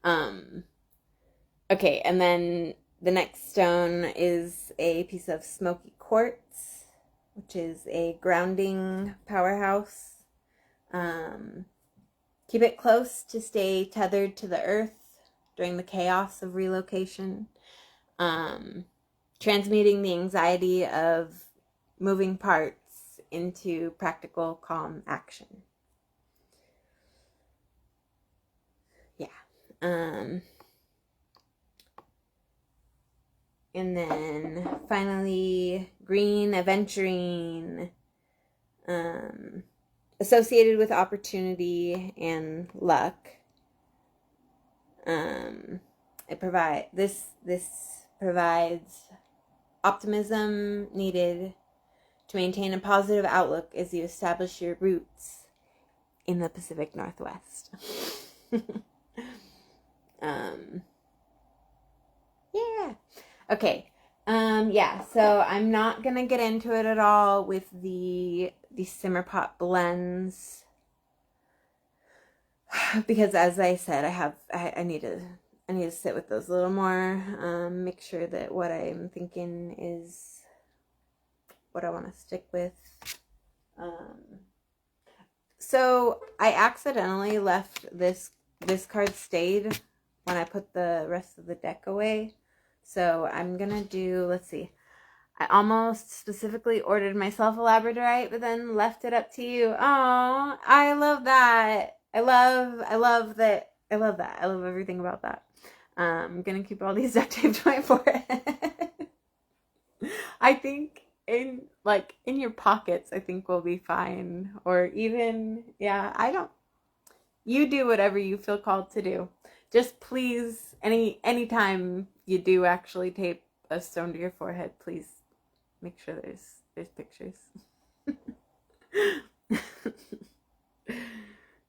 Okay, and then the next stone is a piece of smoky quartz, which is a grounding powerhouse. Keep it close to stay tethered to the earth during the chaos of relocation. Transmuting the anxiety of moving parts into practical, calm action. Yeah. And then finally, green aventurine. Associated with opportunity and luck. This provides optimism needed to maintain a positive outlook as you establish your roots in the Pacific Northwest. Yeah. Okay. Yeah, so I'm not gonna get into it at all with the simmer pot blends because, as I said, I need to sit with those a little more, make sure that what I'm thinking is what I want to stick with. So I accidentally left this card stayed when I put the rest of the deck away. So I'm gonna do, let's see, I almost specifically ordered myself a Labradorite, but then left it up to you. Oh, I love that. I love that. I love that. I love everything about that. I'm gonna keep all these duct taped to my forehead. I think in your pockets, I think we'll be fine. Or even, yeah, you do whatever you feel called to do. Just please, anytime you do actually tape a stone to your forehead, please make sure there's pictures.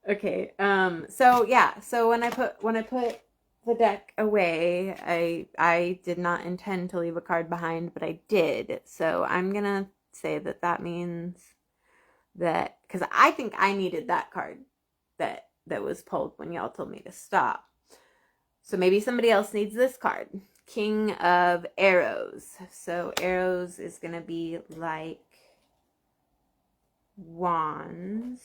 Okay. So yeah. So when I put the deck away, I did not intend to leave a card behind, but I did. So I'm gonna say that means that, because I think I needed that card that was pulled when y'all told me to stop. So maybe somebody else needs this card. King of Arrows. So arrows is going to be like wands.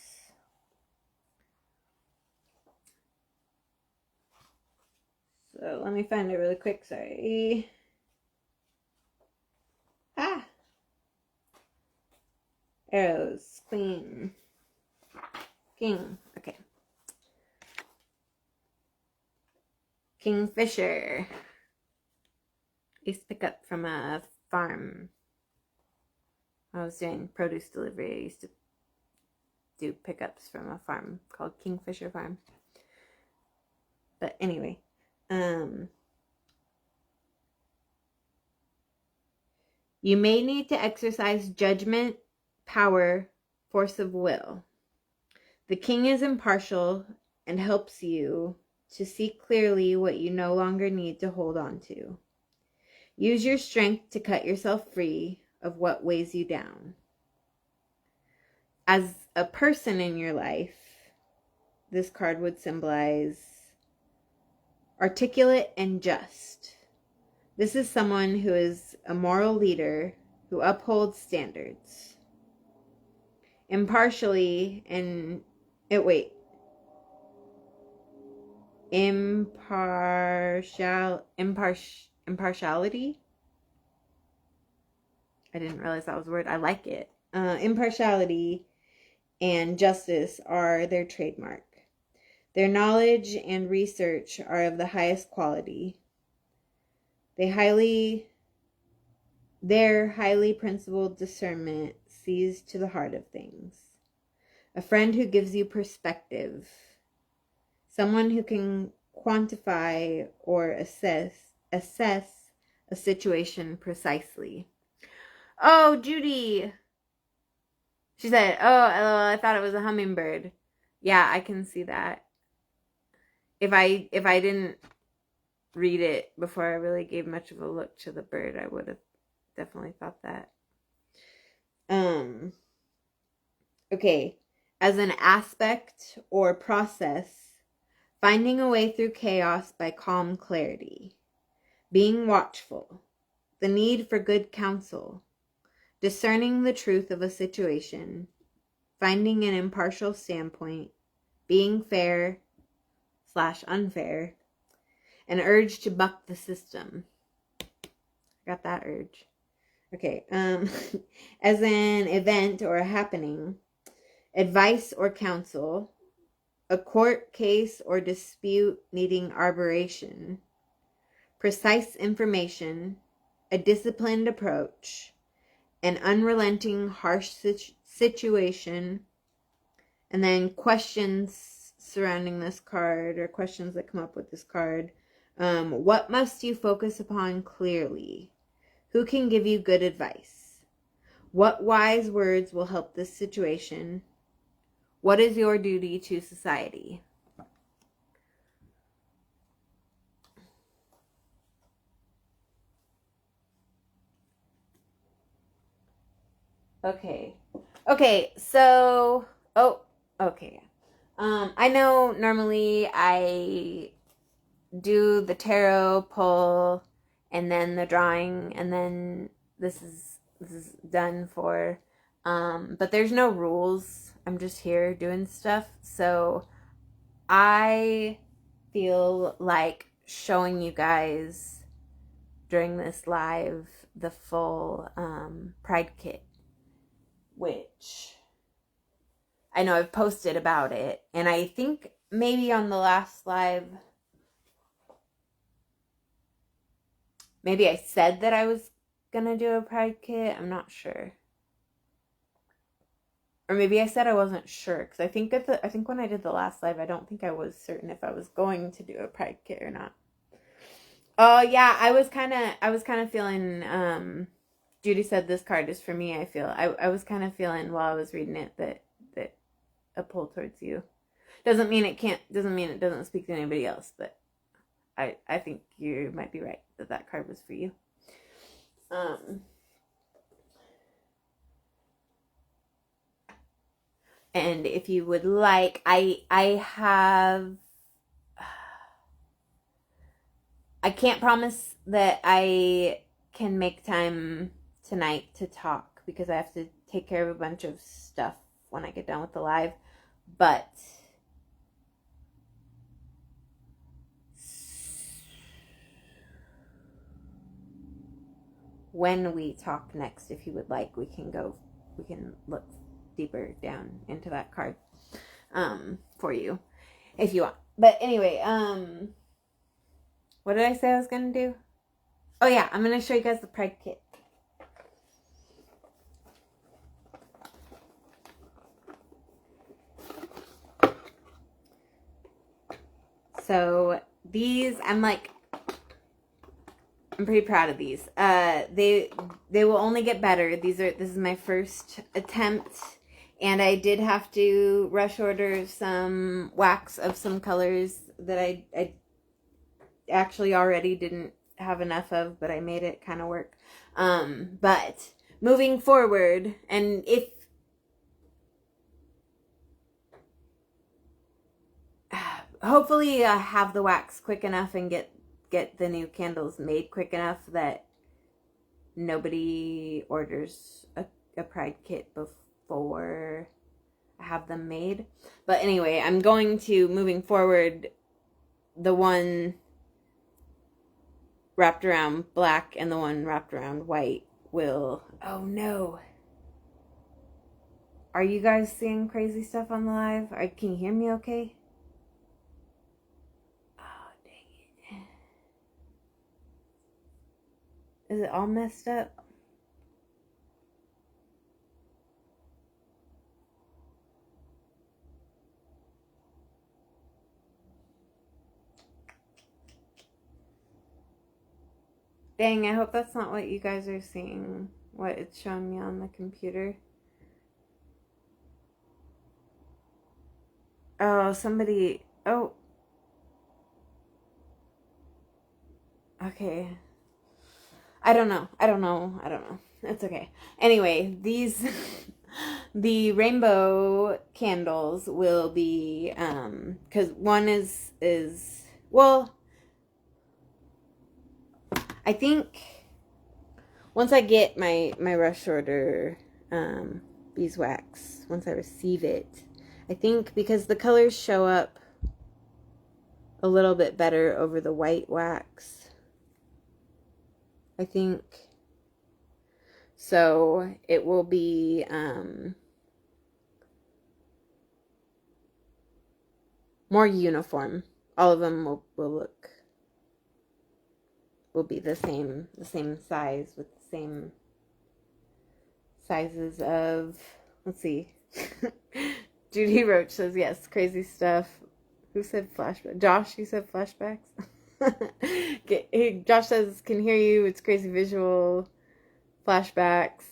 So let me find it really quick. Sorry. Arrows. Queen. King. Okay. Kingfisher. I used to pick up from a farm. I was doing produce delivery. I used to do pickups from a farm called Kingfisher Farm. But anyway, You may need to exercise judgment, power, force of will. The king is impartial and helps you to see clearly what you no longer need to hold on to. Use your strength to cut yourself free of what weighs you down. As a person in your life, this card would symbolize articulate and just. This is someone who is a moral leader who upholds standards. Impartially and impartiality. I didn't realize that was a word. I like it. Impartiality and justice are their trademark. Their knowledge and research are of the highest quality. Their highly principled discernment sees to the heart of things. A friend who gives you perspective. Someone who can quantify or assess a situation precisely. Oh, Judy! She said, oh, LOL, I thought it was a hummingbird. Yeah, I can see that. If I didn't read it before I really gave much of a look to the bird, I would have definitely thought that. Okay. As an aspect or process, finding a way through chaos by calm clarity. Being watchful. The need for good counsel. Discerning the truth of a situation. Finding an impartial standpoint. Being fair/unfair. An urge to buck the system. Got that urge. Okay. As an event or a happening. Advice or counsel. A court case or dispute needing arbitration. Precise information. A disciplined approach. An unrelenting, harsh situation. And then questions surrounding this card, or questions that come up with this card. What must you focus upon clearly? Who can give you good advice? What wise words will help this situation? What is your duty to society? Okay, so, okay. I know normally I do the tarot pull and then the drawing, and then this is done for, but there's no rules. I'm just here doing stuff. So I feel like showing you guys during this live the full Pride kit, which I know I've posted about it, and I think maybe on the last live, maybe I said that I was gonna do a Pride kit. I'm not sure. Or maybe I said I wasn't sure, because I think when I did the last live, I don't think I was certain if I was going to do a Pride kit or not. Oh yeah, I was kind of feeling. Judy said this card is for me. I was kind of feeling while I was reading it that a pull towards you. Doesn't mean it doesn't speak to anybody else, but I think you might be right that card was for you. And if you would like, I can't promise that I can make time tonight to talk, because I have to take care of a bunch of stuff when I get done with the live. But when we talk next, if you would like, we can look deeper down into that card for you if you want. But anyway, what did I say I was gonna do? Oh yeah, I'm gonna show you guys the Pride kit. So these, I'm like I'm pretty proud of these. They will only get better. This is my first attempt, and I did have to rush order some wax of some colors that I actually already didn't have enough of, but I made it kind of work. But moving forward, and if hopefully have the wax quick enough and get the new candles made quick enough that nobody orders a Pride kit before I have them made. But anyway, I'm going to, moving forward, the one wrapped around black and the one wrapped around white will... Oh no. Are you guys seeing crazy stuff on the live? Can you hear me okay? Oh, dang it. Is it all messed up? Dang, I hope that's not what you guys are seeing, what it's showing me on the computer. Oh, somebody... Oh. Okay. I don't know. It's okay. Anyway, these... the rainbow candles will be... because one is... Well... I think once I get my rush order beeswax, once I receive it, I think because the colors show up a little bit better over the white wax, I think, so it will be more uniform. All of them will be the same size with the same sizes of, let's see. Judy Roach says yes, crazy stuff. Who said flashback? Josh, you said flashbacks? Josh says, can hear you, it's crazy visual flashbacks.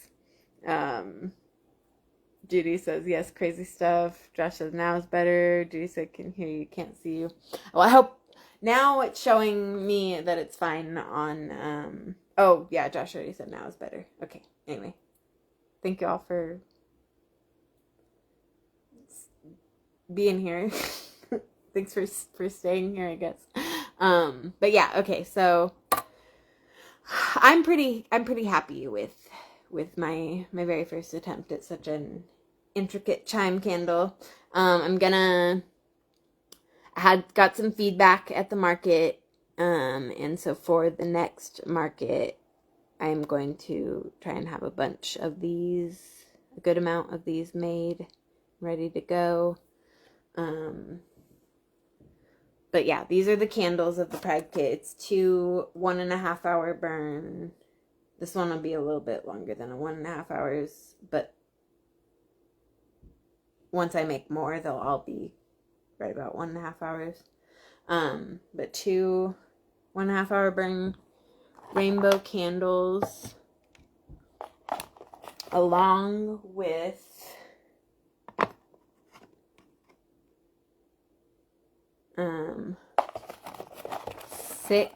Judy says yes, crazy stuff. Josh says now is better. Judy said can hear you, can't see you. Well, I hope now it's showing me that it's fine on, oh, yeah, Josh already said now is better. Okay, anyway. Thank you all for being here. Thanks for staying here, I guess. But yeah, okay, so I'm pretty happy with my very first attempt at such an intricate chime candle. I had got some feedback at the market, and so for the next market, I'm going to try and have a bunch of these, a good amount of these made, ready to go. But yeah, these are the candles of the Pride kit. It's 2 1.5 hour burn. This one will be a little bit longer than a 1.5 hours, but once I make more, they'll all be right about 1.5 hours. But 2 1.5 hour burn rainbow candles, along with 6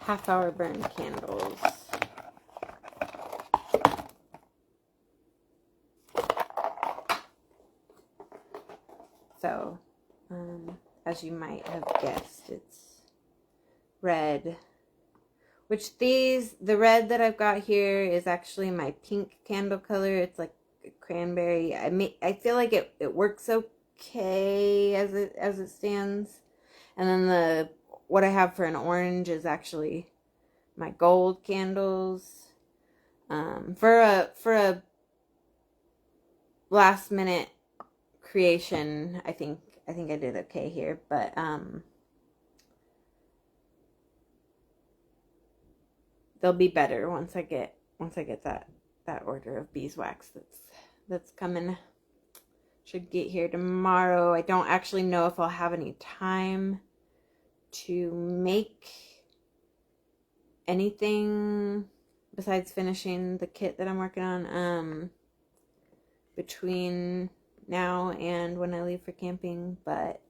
half-hour burn candles. So, as you might have guessed, it's red. Which the red that I've got here is actually my pink candle color. It's like a cranberry. I feel like it works okay as it stands. And then what I have for an orange is actually my gold candles. For a last minute creation, I think I did okay here, but they'll be better once I get that order of beeswax that's coming should get here tomorrow. I don't actually know if I'll have any time to make anything besides finishing the kit that I'm working on between now and when I leave for camping. But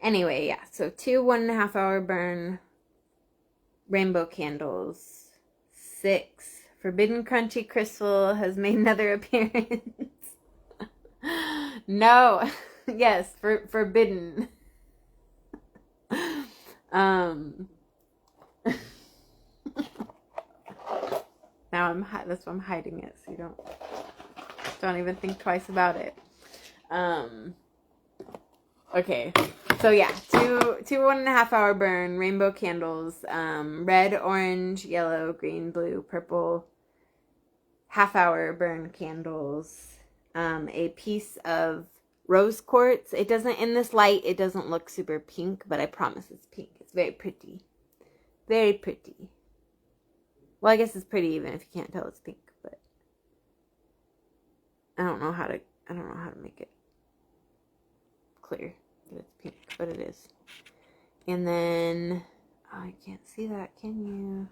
anyway, yeah, so 2 1.5 hour burn rainbow candles. 6 Forbidden Crunchy Crystal has made another appearance. No. Yes, forbidden. Now that's why I'm hiding it, so you don't even think twice about it. Okay, so yeah, 2 1.5 hour burn rainbow candles, red, orange, yellow, green, blue, purple, half-hour burn candles, a piece of rose quartz. It doesn't, in this light, it doesn't look super pink, but I promise it's pink. It's very pretty. Very pretty. Well, I guess it's pretty even if you can't tell it's pink, but I don't know how to make it clear that it's pink, but it is. And then, oh, I can't see that, can you?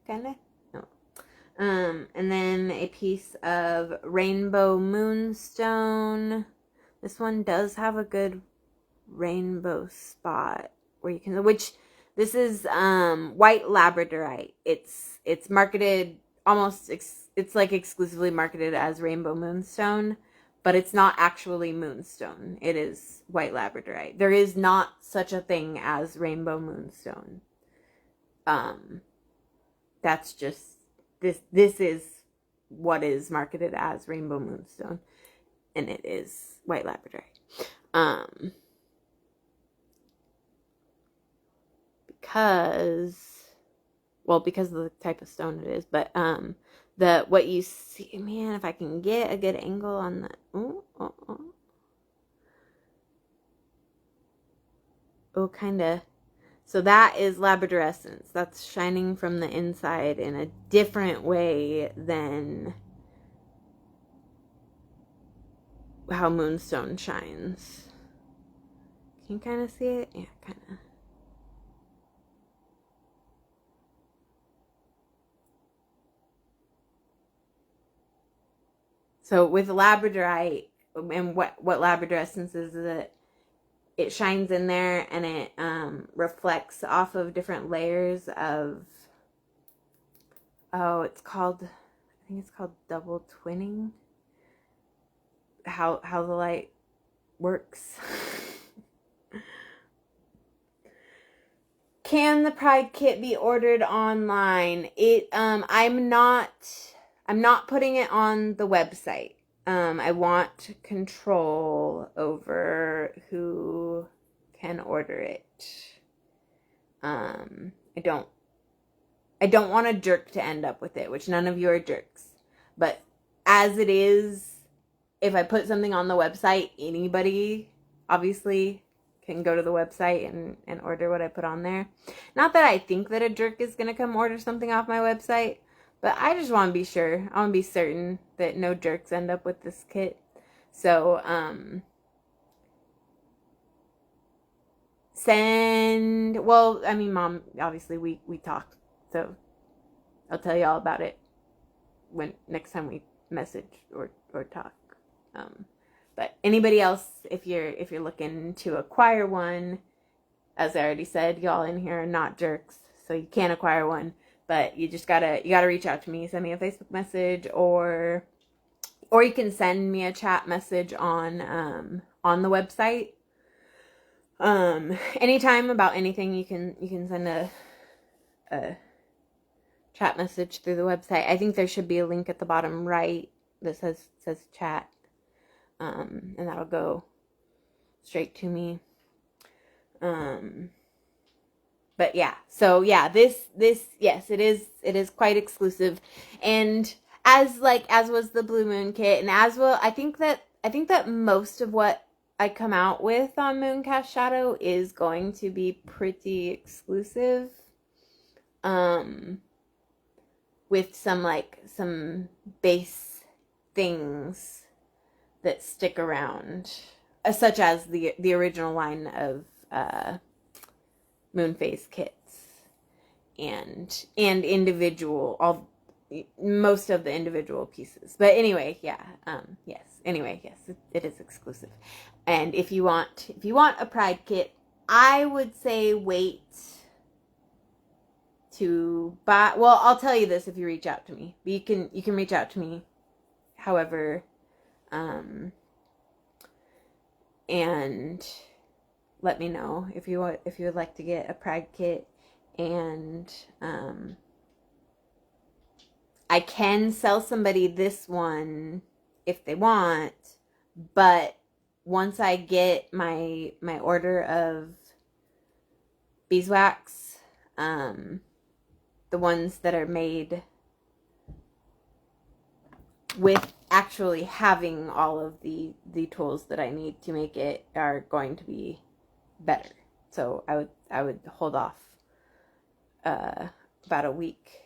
Kinda. No. And then a piece of rainbow moonstone. This one does have a good rainbow spot where you can, which this is white labradorite. It's marketed almost, it's like exclusively marketed as rainbow moonstone, but it's not actually moonstone. It is white labradorite. There is not such a thing as rainbow moonstone. That's just this is what is marketed as rainbow moonstone, and it is white labradorite. Because of the type of stone it is, but what you see, man, if I can get a good angle on the kind of. So that is labradorescence. That's shining from the inside in a different way than how moonstone shines. Can you kind of see it? Yeah, kind of. So with labradorite, and what labradorescence is that it shines in there and it reflects off of different layers of, I think it's called double twinning, how the light works. Can the Pride kit be ordered online? I'm not putting it on the website. I want control over who can order it. I don't want a jerk to end up with it, which none of you are jerks. But as it is, if I put something on the website, anybody obviously can go to the website and order what I put on there. Not that I think that a jerk is going to come order something off my website, but I just want to be sure. I want to be certain that no jerks end up with this kit. So, Mom, obviously we talked, so I'll tell you all about it when next time we message or talk. But anybody else, if you're looking to acquire one, as I already said, y'all in here are not jerks, so you can't acquire one. But you just gotta reach out to me, send me a Facebook message, or you can send me a chat message on the website. Anytime about anything, you can send a chat message through the website. I think there should be a link at the bottom right that says chat, and that'll go straight to me. But yeah, so yeah, this yes, it is quite exclusive, and as was the Blue Moon kit, and as well, I think that most of what I come out with on Mooncast Shadow is going to be pretty exclusive. with some base things that stick around, such as the original line of moon phase kits and most of the individual pieces. But anyway, yeah, yes. Anyway, yes, it is exclusive. And if you want a Pride kit, I would say wait to buy. Well, I'll tell you this if you reach out to me. But you can reach out to me, however, and let me know if you would like to get a Pride kit, and I can sell somebody this one if they want, but once I get my order of beeswax, the ones that are made with actually having all of the tools that I need to make it are going to be better. So I would hold off about a week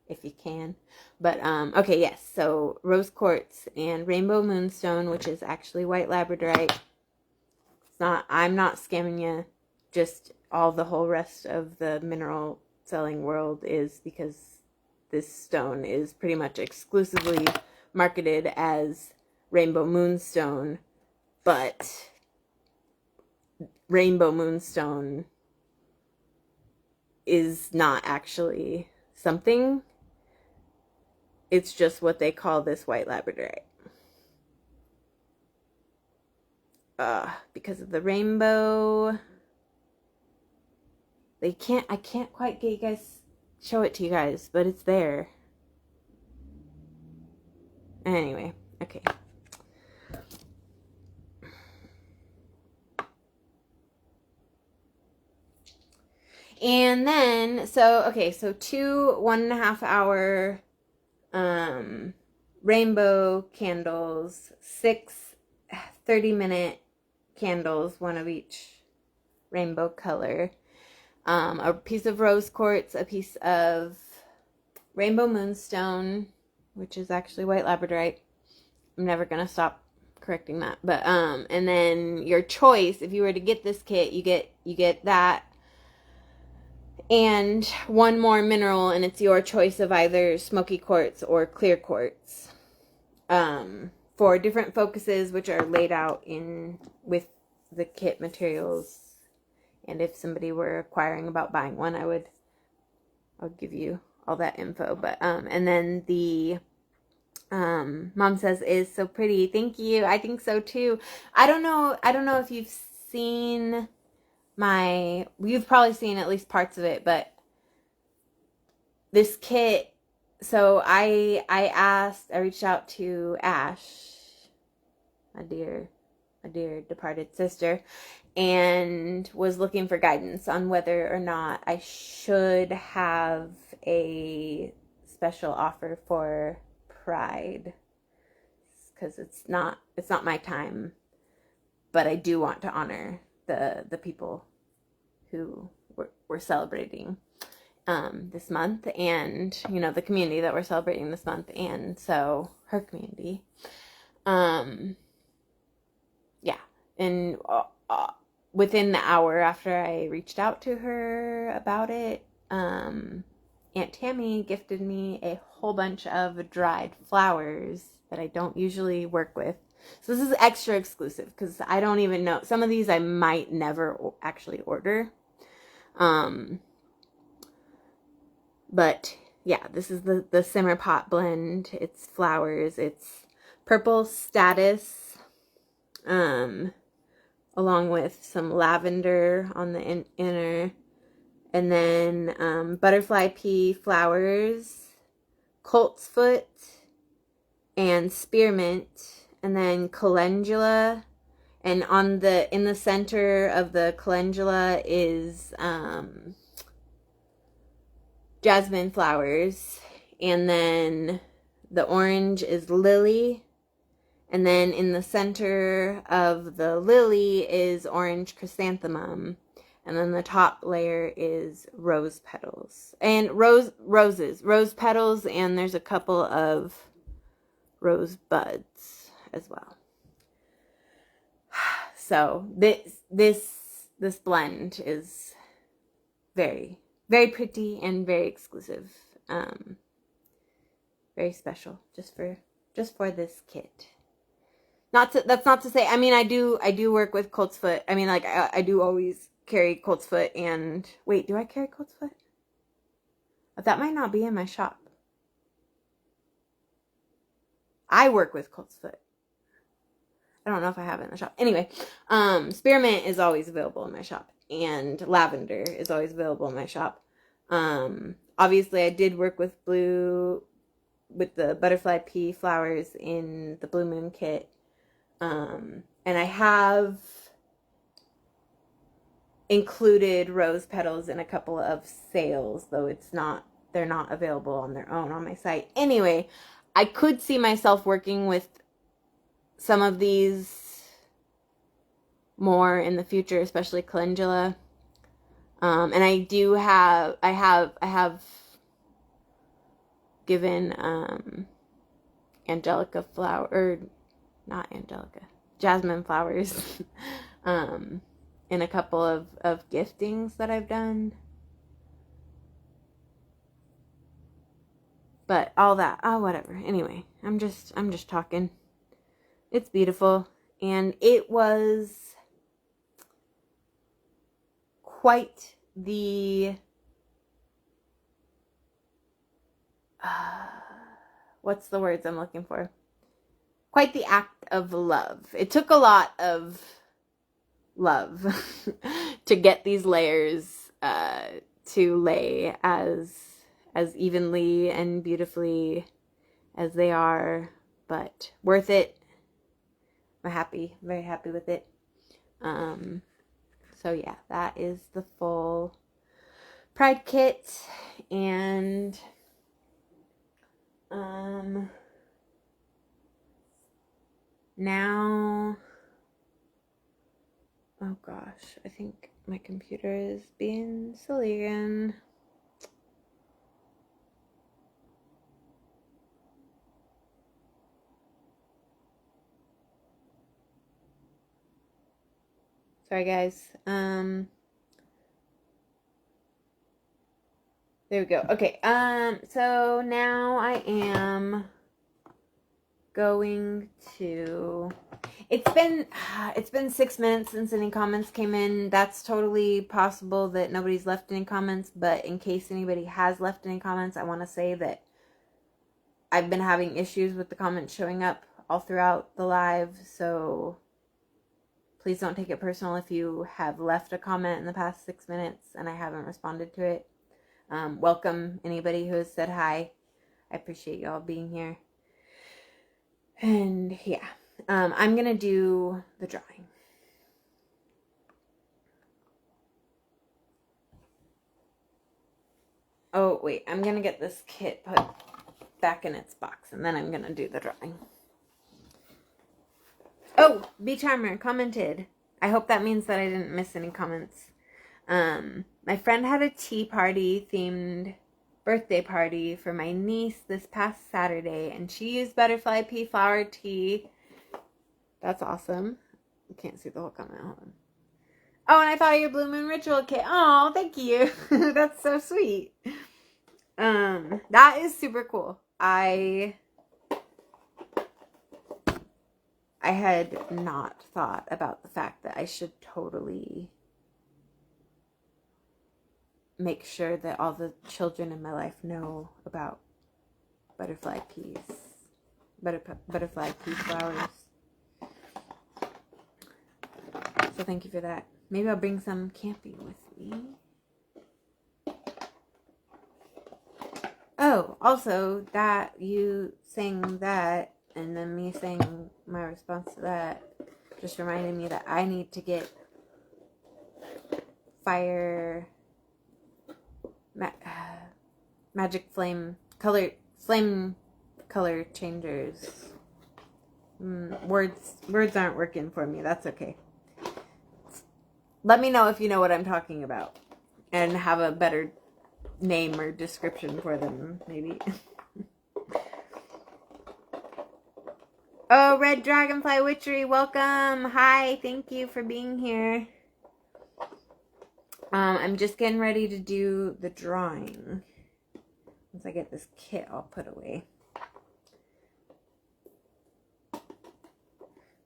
if you can. But okay, yes. So rose quartz and rainbow moonstone, which is actually white labradorite. It's not. I'm not scamming you. Just all the whole rest of the mineral selling world is, because this stone is pretty much exclusively marketed as rainbow moonstone, but rainbow moonstone is not actually something. It's just what they call this white labradorite. Because of the rainbow, I can't quite get you guys, show it to you guys, but it's there. Anyway, okay. And then, so two 1.5 hour rainbow candles, 6 30-minute candles, one of each rainbow color, a piece of rose quartz, a piece of rainbow moonstone, which is actually white labradorite. I'm never gonna stop correcting that. But and then your choice, if you were to get this kit, you get that and one more mineral, and it's your choice of either smoky quartz or clear quartz, for different focuses, which are laid out with the kit materials. And if somebody were inquiring about buying one, I'll give you all that info. But and then the mom says is so pretty. Thank you. I think so too. I don't know if you've seen you've probably seen at least parts of it, but this kit, so I reached out to Ash, my dear departed sister, and was looking for guidance on whether or not I should have a special offer for Pride, because it's not my time, but I do want to honor the people who we're celebrating this month, and the community that we're celebrating this month, and so her community, yeah. And within the hour after I reached out to her about it, Aunt Tammy gifted me a whole bunch of dried flowers that I don't usually work with. So this is extra exclusive because I don't even know. Some of these I might never actually order. But yeah, this is the Simmer Pot blend. It's flowers. It's purple statice, along with some lavender on the inner, and then butterfly pea flowers, colt's foot, and spearmint, and then calendula, and in the center of the calendula is jasmine flowers, and then the orange is lily, and then in the center of the lily is orange chrysanthemum, And then the top layer is rose petals. And rose petals, and there's a couple of rose buds as well. So this blend is very, very pretty and very exclusive. Very special just for this kit. That's not to say, I mean, I do work with coltsfoot. I mean, like, I do always carry coltsfoot. And wait, do I carry coltsfoot? That might not be in my shop. I work with coltsfoot. I don't know if I have it in the shop. Anyway, spearmint is always available in my shop, and lavender is always available in my shop. Obviously I did work with the butterfly pea flowers in the Blue Moon kit. And I have included rose petals in a couple of sales, though they're not available on their own on my site. Anyway, I could see myself working with some of these more in the future, especially calendula. And I have given angelica flower, or not angelica, jasmine flowers in a couple of giftings that I've done. But all that, whatever. Anyway, I'm just talking. It's beautiful, and it was quite the what's the words I'm looking for? Quite the act of love. It took a lot of love to get these layers to lay as evenly and beautifully as they are, but worth it. I'm happy, very happy with it. So yeah, that is the full Pride kit. And now, oh gosh, I think my computer is being silly again. Sorry guys. There we go. Okay. So now I am going to, it's been 6 minutes since any comments came in. That's totally possible that nobody's left any comments, but in case anybody has left any comments, I want to say that I've been having issues with the comments showing up all throughout the live, so please don't take it personal if you have left a comment in the past 6 minutes and I haven't responded to it. Welcome anybody who has said hi. I appreciate y'all being here. And yeah, I'm gonna do the drawing. Oh wait, I'm gonna get this kit put back in its box, and then I'm gonna do the drawing. Oh, B Charmer commented. I hope that means that I didn't miss any comments. My friend had a tea party themed birthday party for my niece this past Saturday, and she used butterfly pea flower tea. That's awesome. You can't see the whole comment. Hold on. Oh, and I thought of your Blue Moon Ritual kit. Oh, thank you. That's so sweet. That is super cool. I had not thought about the fact that I should totally make sure that all the children in my life know about butterfly peas. Butterfly pea flowers. So thank you for that. Maybe I'll bring some camping with me. Oh, also, that you saying that and then me saying my response to that just reminded me that I need to get magic flame color changers. Words aren't working for me. That's okay. Let me know if you know what I'm talking about and have a better name or description for them, maybe. Oh, Red Dragonfly Witchery, welcome. Hi, thank you for being here. I'm just getting ready to do the drawing. Once I get this kit all put away.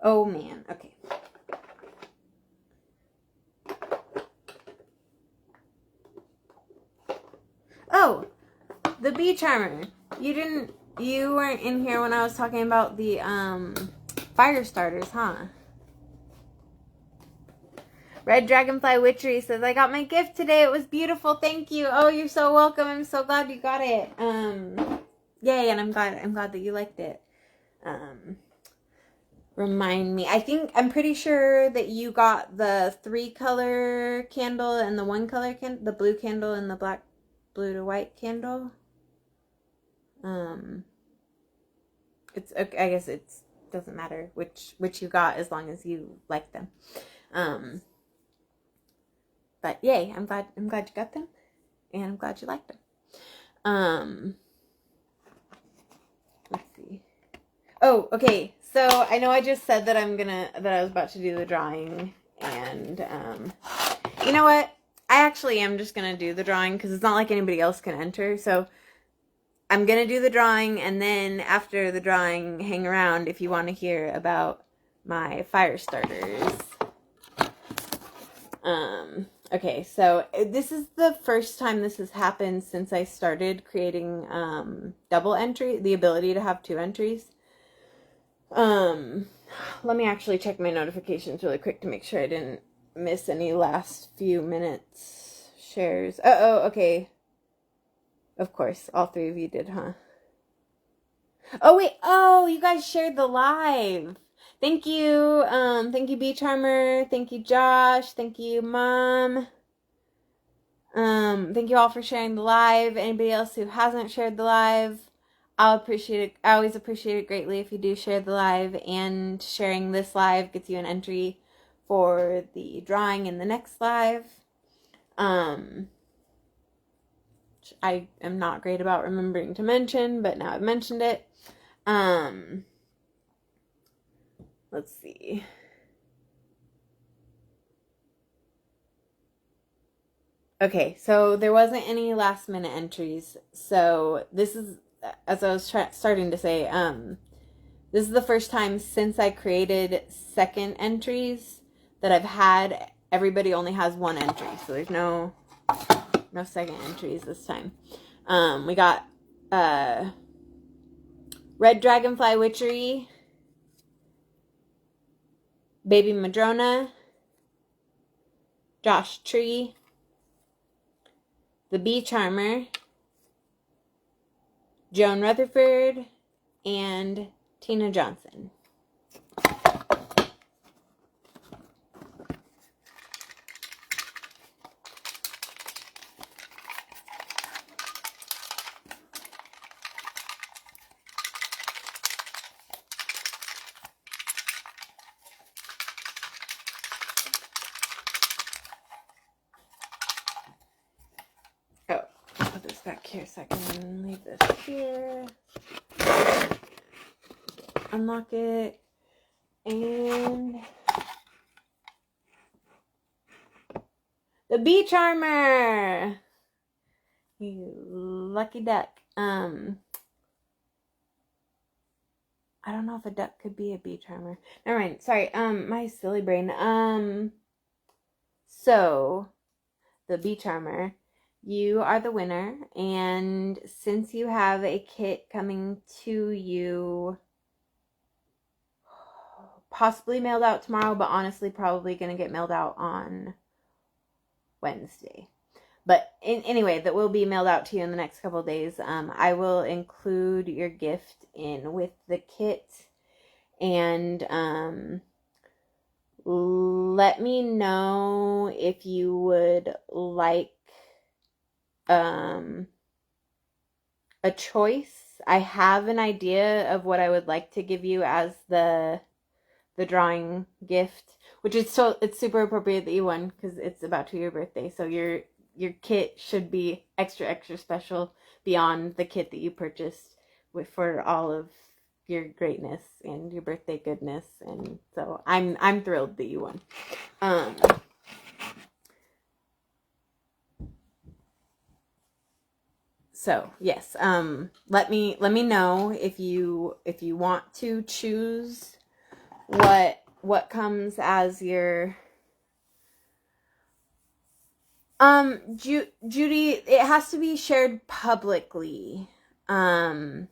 Oh man, okay. Oh, the bee charmer. You weren't in here when I was talking about the fire starters, huh? Red Dragonfly Witchery says, I got my gift today. It was beautiful. Thank you. Oh, you're so welcome. I'm so glad you got it. Yay, and I'm glad that you liked it. Remind me. I'm pretty sure that you got the 3-color candle and the 1-color candle, the blue candle and the black, blue to white candle. It's okay. I guess it doesn't matter which you got as long as you like them. But yay, I'm glad you got them, and I'm glad you liked them. Let's see. Oh, okay. So I know I just said that I was about to do the drawing, and you know what? I actually am just gonna do the drawing because it's not like anybody else can enter. So I'm gonna do the drawing, and then after the drawing, hang around if you want to hear about my fire starters. Okay, so this is the first time this has happened since I started creating double entry, the ability to have 2 entries. Let me actually check my notifications really quick to make sure I didn't miss any last few minutes shares. Oh, okay. Of course, all 3 of you did, huh? Oh, wait. Oh, you guys shared the live. Thank you. Thank you, Bee Charmer. Thank you, Josh. Thank you, Mom. Thank you all for sharing the live. Anybody else who hasn't shared the live, I'll appreciate it. I always appreciate it greatly if you do share the live, and sharing this live gets you an entry for the drawing in the next live. I am not great about remembering to mention, but now I've mentioned it. Let's see. Okay, so there wasn't any last minute entries. So this is, as I was starting to say, this is the first time since I created second entries that I've had, everybody only has 1 entry. So there's no second entries this time. We got Red Dragonfly Witchery, Baby Madrona, Josh Tree, the Bee Charmer, Joan Rutherford, and Tina Johnson. Oh, I'll put this back here so I can leave this here. Unlock it. And the Bee Charmer. You lucky duck. I don't know if a duck could be a Bee Charmer. Never mind. Sorry. My silly brain. So the Bee Charmer, you are the winner, and since you have a kit coming to you, possibly mailed out tomorrow, but honestly probably gonna get mailed out on Wednesday. But anyway, that will be mailed out to you in the next couple of days. I will include your gift in with the kit, and let me know if you would like a choice. I have an idea of what I would like to give you as the the drawing gift, which is so, it's super appropriate that you won because it's about to be your birthday. So your kit should be extra extra special beyond the kit that you purchased for all of your greatness and your birthday goodness. And so I'm thrilled that you won. So yes, let me know if you want to choose what comes as your Judy, it has to be shared publicly. And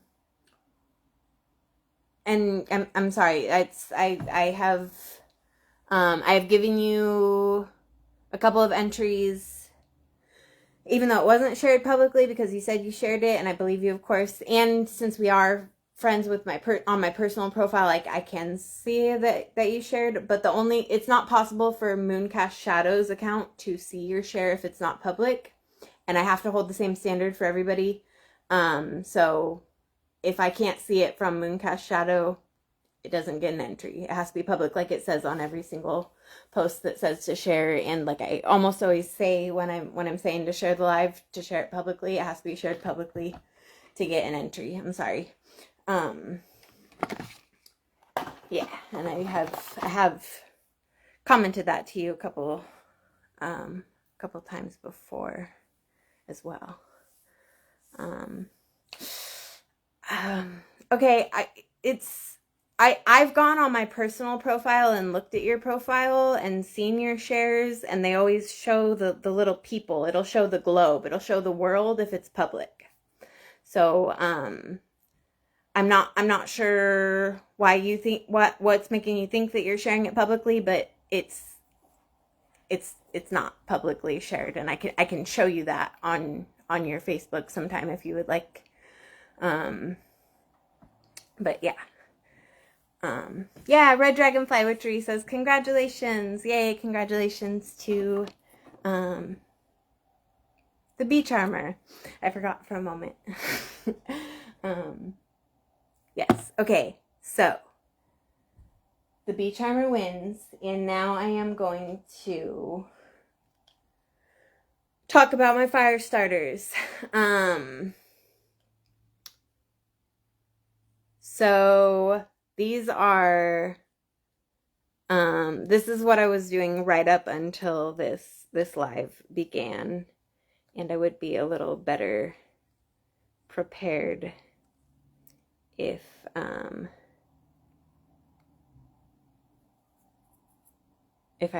I'm sorry, I have given you a couple of entries, even though it wasn't shared publicly, because you said you shared it, and I believe you, of course. And since we are friends with on my personal profile, like, I can see that you shared, but it's not possible for Mooncast Shadow's account to see your share if it's not public, and I have to hold the same standard for everybody. So if I can't see it from Mooncast Shadow, it doesn't get an entry. It has to be public, like it says on every single post that says to share. And like I almost always say when I'm saying to share the live, to share it publicly, it has to be shared publicly to get an entry. I'm sorry. Yeah, and I have commented that to you a couple times before as well. Okay, I've gone on my personal profile and looked at your profile and seen your shares, and they always show the little people. It'll show the globe. It'll show the world if it's public. So, I'm not sure why you think what's making you think that you're sharing it publicly, but it's not publicly shared, and I can show you that on your Facebook sometime if you would like. But yeah. Yeah, Red Dragonfly Witchery says, congratulations. Yay, congratulations to the Bee Charmer. I forgot for a moment. Yes. Okay. So the Bee Charmer wins, and now I am going to talk about my fire starters. So these are this is what I was doing right up until this live began, and I would be a little better prepared if I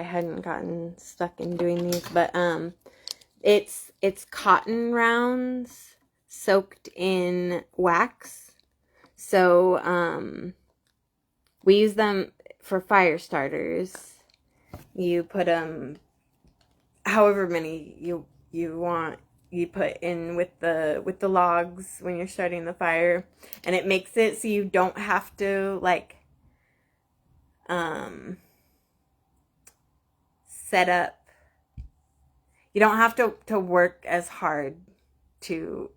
hadn't gotten stuck in doing these. But it's cotton rounds soaked in wax. So we use them for fire starters. You put them however many you want. You put in with the logs when you're starting the fire, and it makes it so you don't have to like set up. You don't have to work as hard to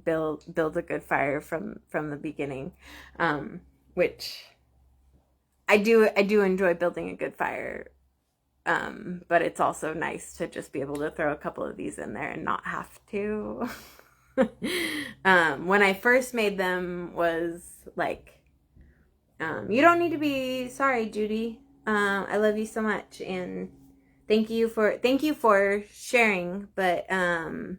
build a good fire from the beginning, which I do enjoy building a good fire. But it's also nice to just be able to throw a couple of these in there and not have to. When I first made them was like, you don't need to be sorry, Judy. I love you so much, and thank you for sharing. But and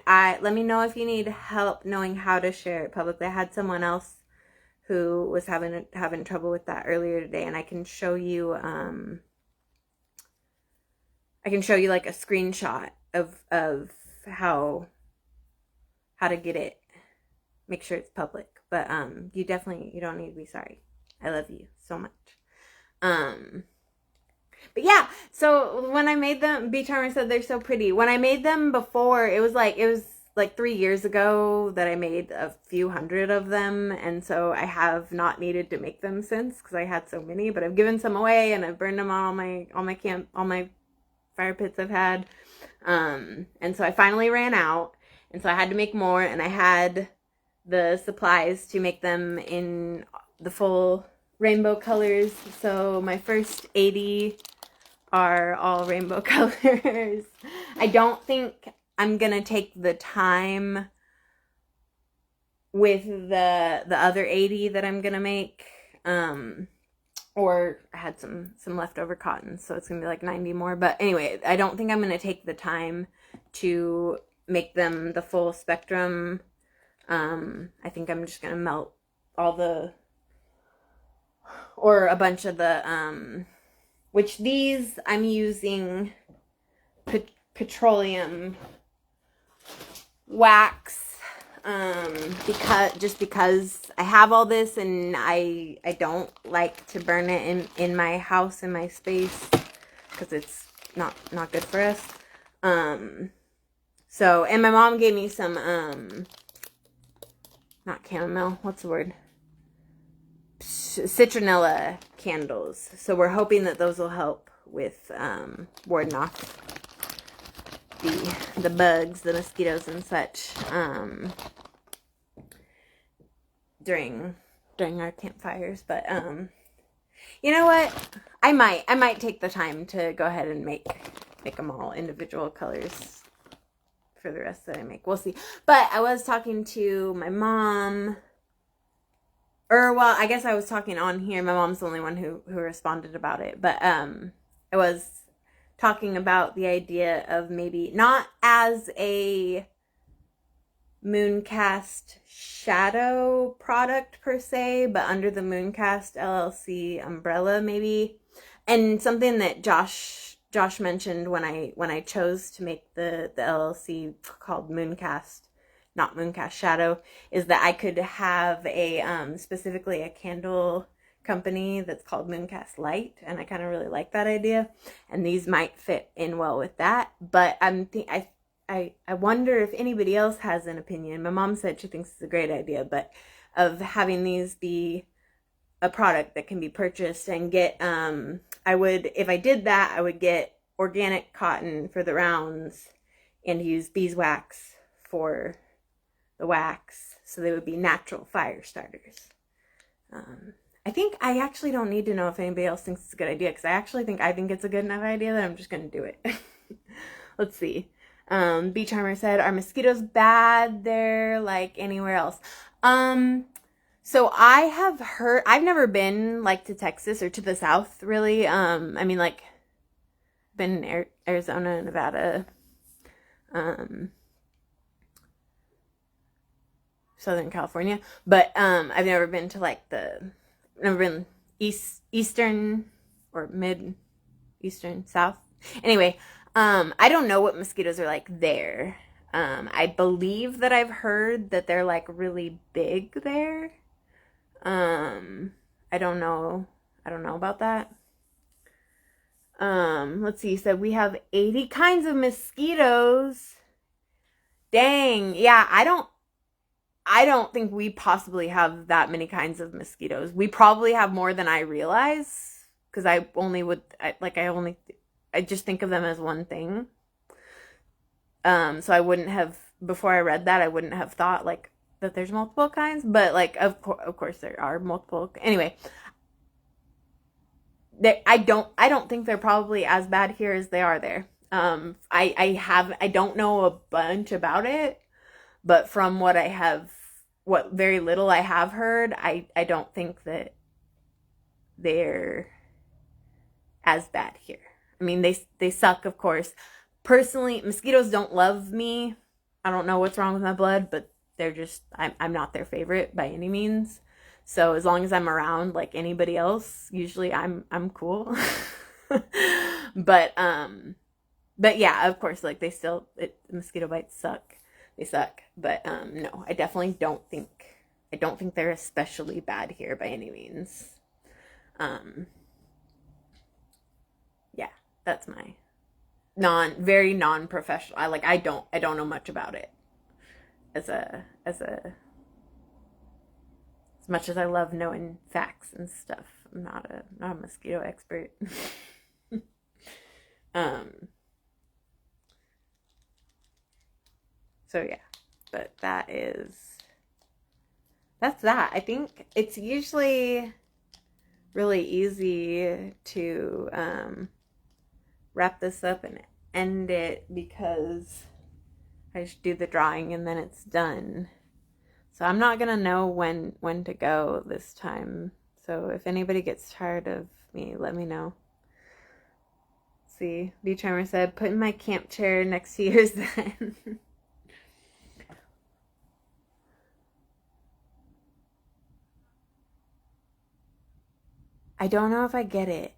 let me know if you need help knowing how to share it publicly. I had someone else who was having trouble with that earlier today, and I can show you like a screenshot of how to get it, make sure it's public. But you don't need to be sorry. I love you so much. But yeah, so when I made them, Bee Charmer said they're so pretty. When I made them before, it was like 3 years ago that I made a few hundred of them, and so I have not needed to make them since because I had so many. But I've given some away, and I've burned them on all my fire pits I've had, and so I finally ran out, and so I had to make more, and I had the supplies to make them in the full rainbow colors. So my first 80 are all rainbow colors. I don't think I'm gonna take the time with the other 80 that I'm gonna make. Or I had some leftover cotton, so it's gonna be like 90 more. But anyway, I don't think I'm gonna take the time to make them the full spectrum. I think I'm just gonna melt all the, or a bunch of the, which these I'm using petroleum wax, because I have all this and I don't like to burn it in my house, in my space, because it's not good for us. So, and my mom gave me some, not chamomile, what's the word? Citronella candles. So we're hoping that those will help with, warding off the bugs, the mosquitoes and such, during our campfires. But you know what, I might take the time to go ahead and make them all individual colors for the rest that I make. We'll see. But I was talking to my mom, or well, I guess I was talking on here. My mom's the only one who responded about it. But I was talking about the idea of maybe not as a Mooncast shadow product per se, but under the Mooncast LLC umbrella maybe. And something that Josh mentioned when I chose to make the LLC called Mooncast, not Mooncast Shadow, is that I could have a specifically a candle company that's called Mooncast Light, and I kind of really like that idea, and these might fit in well with that. But I wonder if anybody else has an opinion. My mom said she thinks it's a great idea, but of having these be a product that can be purchased and get, I would, if I did that, I would get organic cotton for the rounds and use beeswax for the wax, so they would be natural fire starters. I think I actually don't need to know if anybody else thinks it's a good idea, because I think it's a good enough idea that I'm just going to do it. Let's see. Bee Charmer said, are mosquitoes bad there like anywhere else? So I have heard, I've never been like to Texas or to the South really. I mean, like, been in Arizona, Nevada, Southern California, but I've never been to like never been eastern or mid eastern South. Anyway, I don't know what mosquitoes are like there. I believe that I've heard that they're like really big there. I don't know about that. Let's see. So we have 80 kinds of mosquitoes. Dang. Yeah, I don't think we possibly have that many kinds of mosquitoes. We probably have more than I realize, because I just think of them as one thing. So I wouldn't have, before I read that, I wouldn't have thought like that there's multiple kinds, but like of course there are multiple. Anyway, I don't think they're probably as bad here as they are there. I don't know a bunch about it, but from what what very little I have heard, I don't think that they're as bad here. I mean, they suck, of course. Personally, mosquitoes don't love me. I don't know what's wrong with my blood, but they're just, I'm not their favorite by any means. So as long as I'm around like anybody else, usually I'm cool. But yeah, of course, like mosquito bites suck. They suck. But no, I definitely don't think they're especially bad here by any means. Yeah, that's my very non-professional. I don't know much about it. As much as I love knowing facts and stuff, I'm not a mosquito expert. So yeah, but that's that. I think it's usually really easy to wrap this up and end it because I just do the drawing and then it's done. So I'm not gonna know when to go this time. So if anybody gets tired of me, let me know. See, B Charmer said, put in my camp chair next to yours then. I don't know if I get it.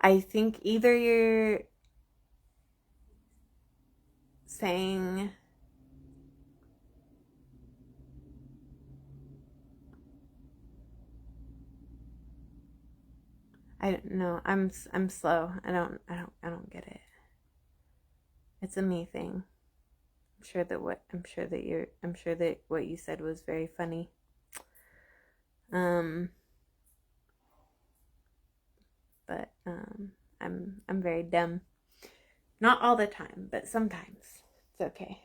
I think either you're saying I don't know. I'm slow. I don't get it. It's a me thing. I'm sure that what you said was very funny. But I'm very dumb. Not all the time, but sometimes. It's okay.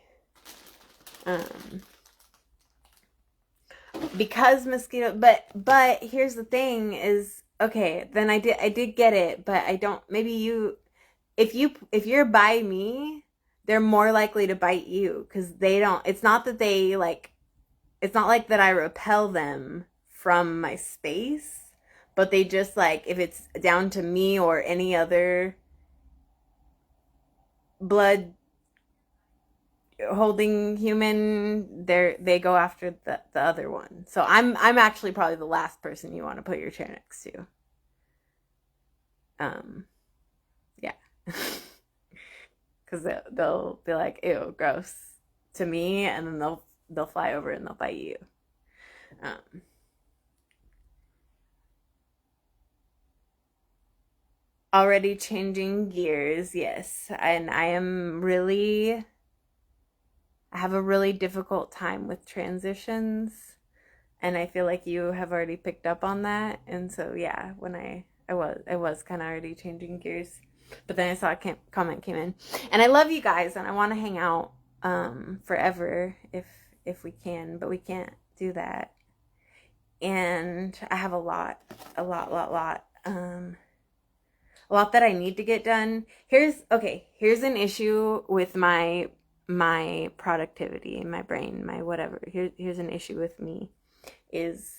Because mosquito, but here's the thing is, okay, then I did get it, but I don't, maybe if you're by me, they're more likely to bite you because they don't, it's not that they like, it's not like that I repel them from my space, but they just like, if it's down to me or any other blood holding human, they go after the other one. So I'm actually probably the last person you want to put your chair next to. Yeah. Because they'll be like, ew, gross to me, and then they'll fly over and they'll bite you. Already changing gears, yes, and I have a really difficult time with transitions, and I feel like you have already picked up on that, and so yeah, when I was kind of already changing gears, but then I saw a comment came in, and I love you guys, and I want to hang out forever if we can, but we can't do that, and I have a lot a lot that I need to get done. Here's an issue with my productivity in my brain, my whatever. Here's an issue with me is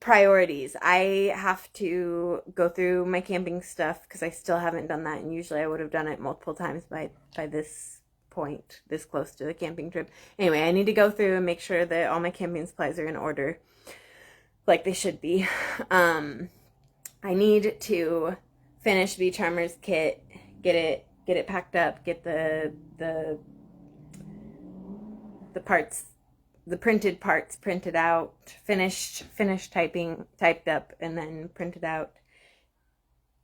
priorities. I have to go through my camping stuff because I still haven't done that, and usually I would have done it multiple times by this point, this close to the camping trip. Anyway, I need to go through and make sure that all my camping supplies are in order like they should be. I need to finish B Charmer's kit, get it packed up, get the parts, the printed parts printed out, finished typed up, and then printed out.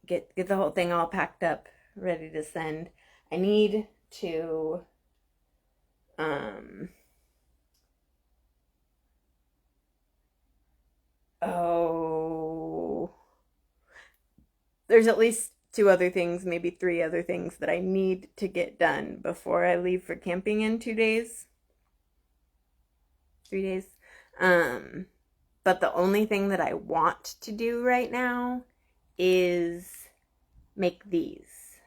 Get the whole thing all packed up, ready to send. I need to there's at least 2 other things, maybe 3 other things that I need to get done before I leave for camping in 2 days. 3 days. But the only thing that I want to do right now is make these.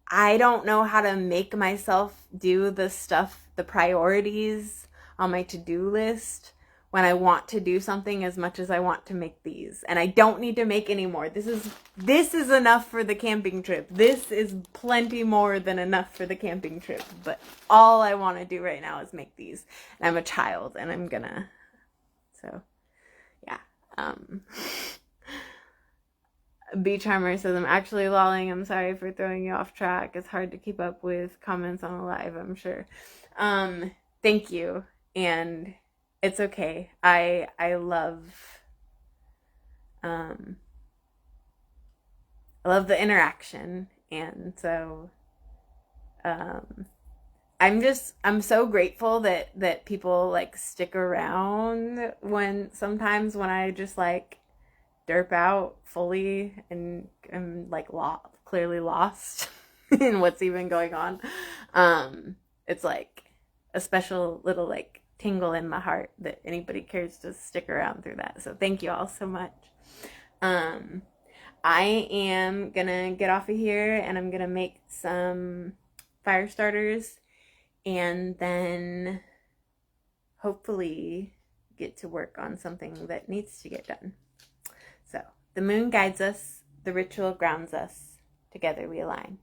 I don't know how to make myself do the stuff, the priorities on my to-do list when I want to do something as much as I want to make these. And I don't need to make any more. This is enough for the camping trip. This is plenty more than enough for the camping trip. But all I want to do right now is make these. And I'm a child and I'm gonna, so yeah. B Charmer says, I'm actually lolling. I'm sorry for throwing you off track. It's hard to keep up with comments on a live, I'm sure. Thank you. And it's okay. I love I love the interaction, and so I'm so grateful that people like stick around when sometimes when I just like derp out fully and I'm like clearly lost in what's even going on. It's like a special little like tingle in my heart that anybody cares to stick around through that. So thank you all so much. I am gonna get off of here and I'm gonna make some fire starters and then hopefully get to work on something that needs to get done. So the moon guides us, the ritual grounds us, together we align.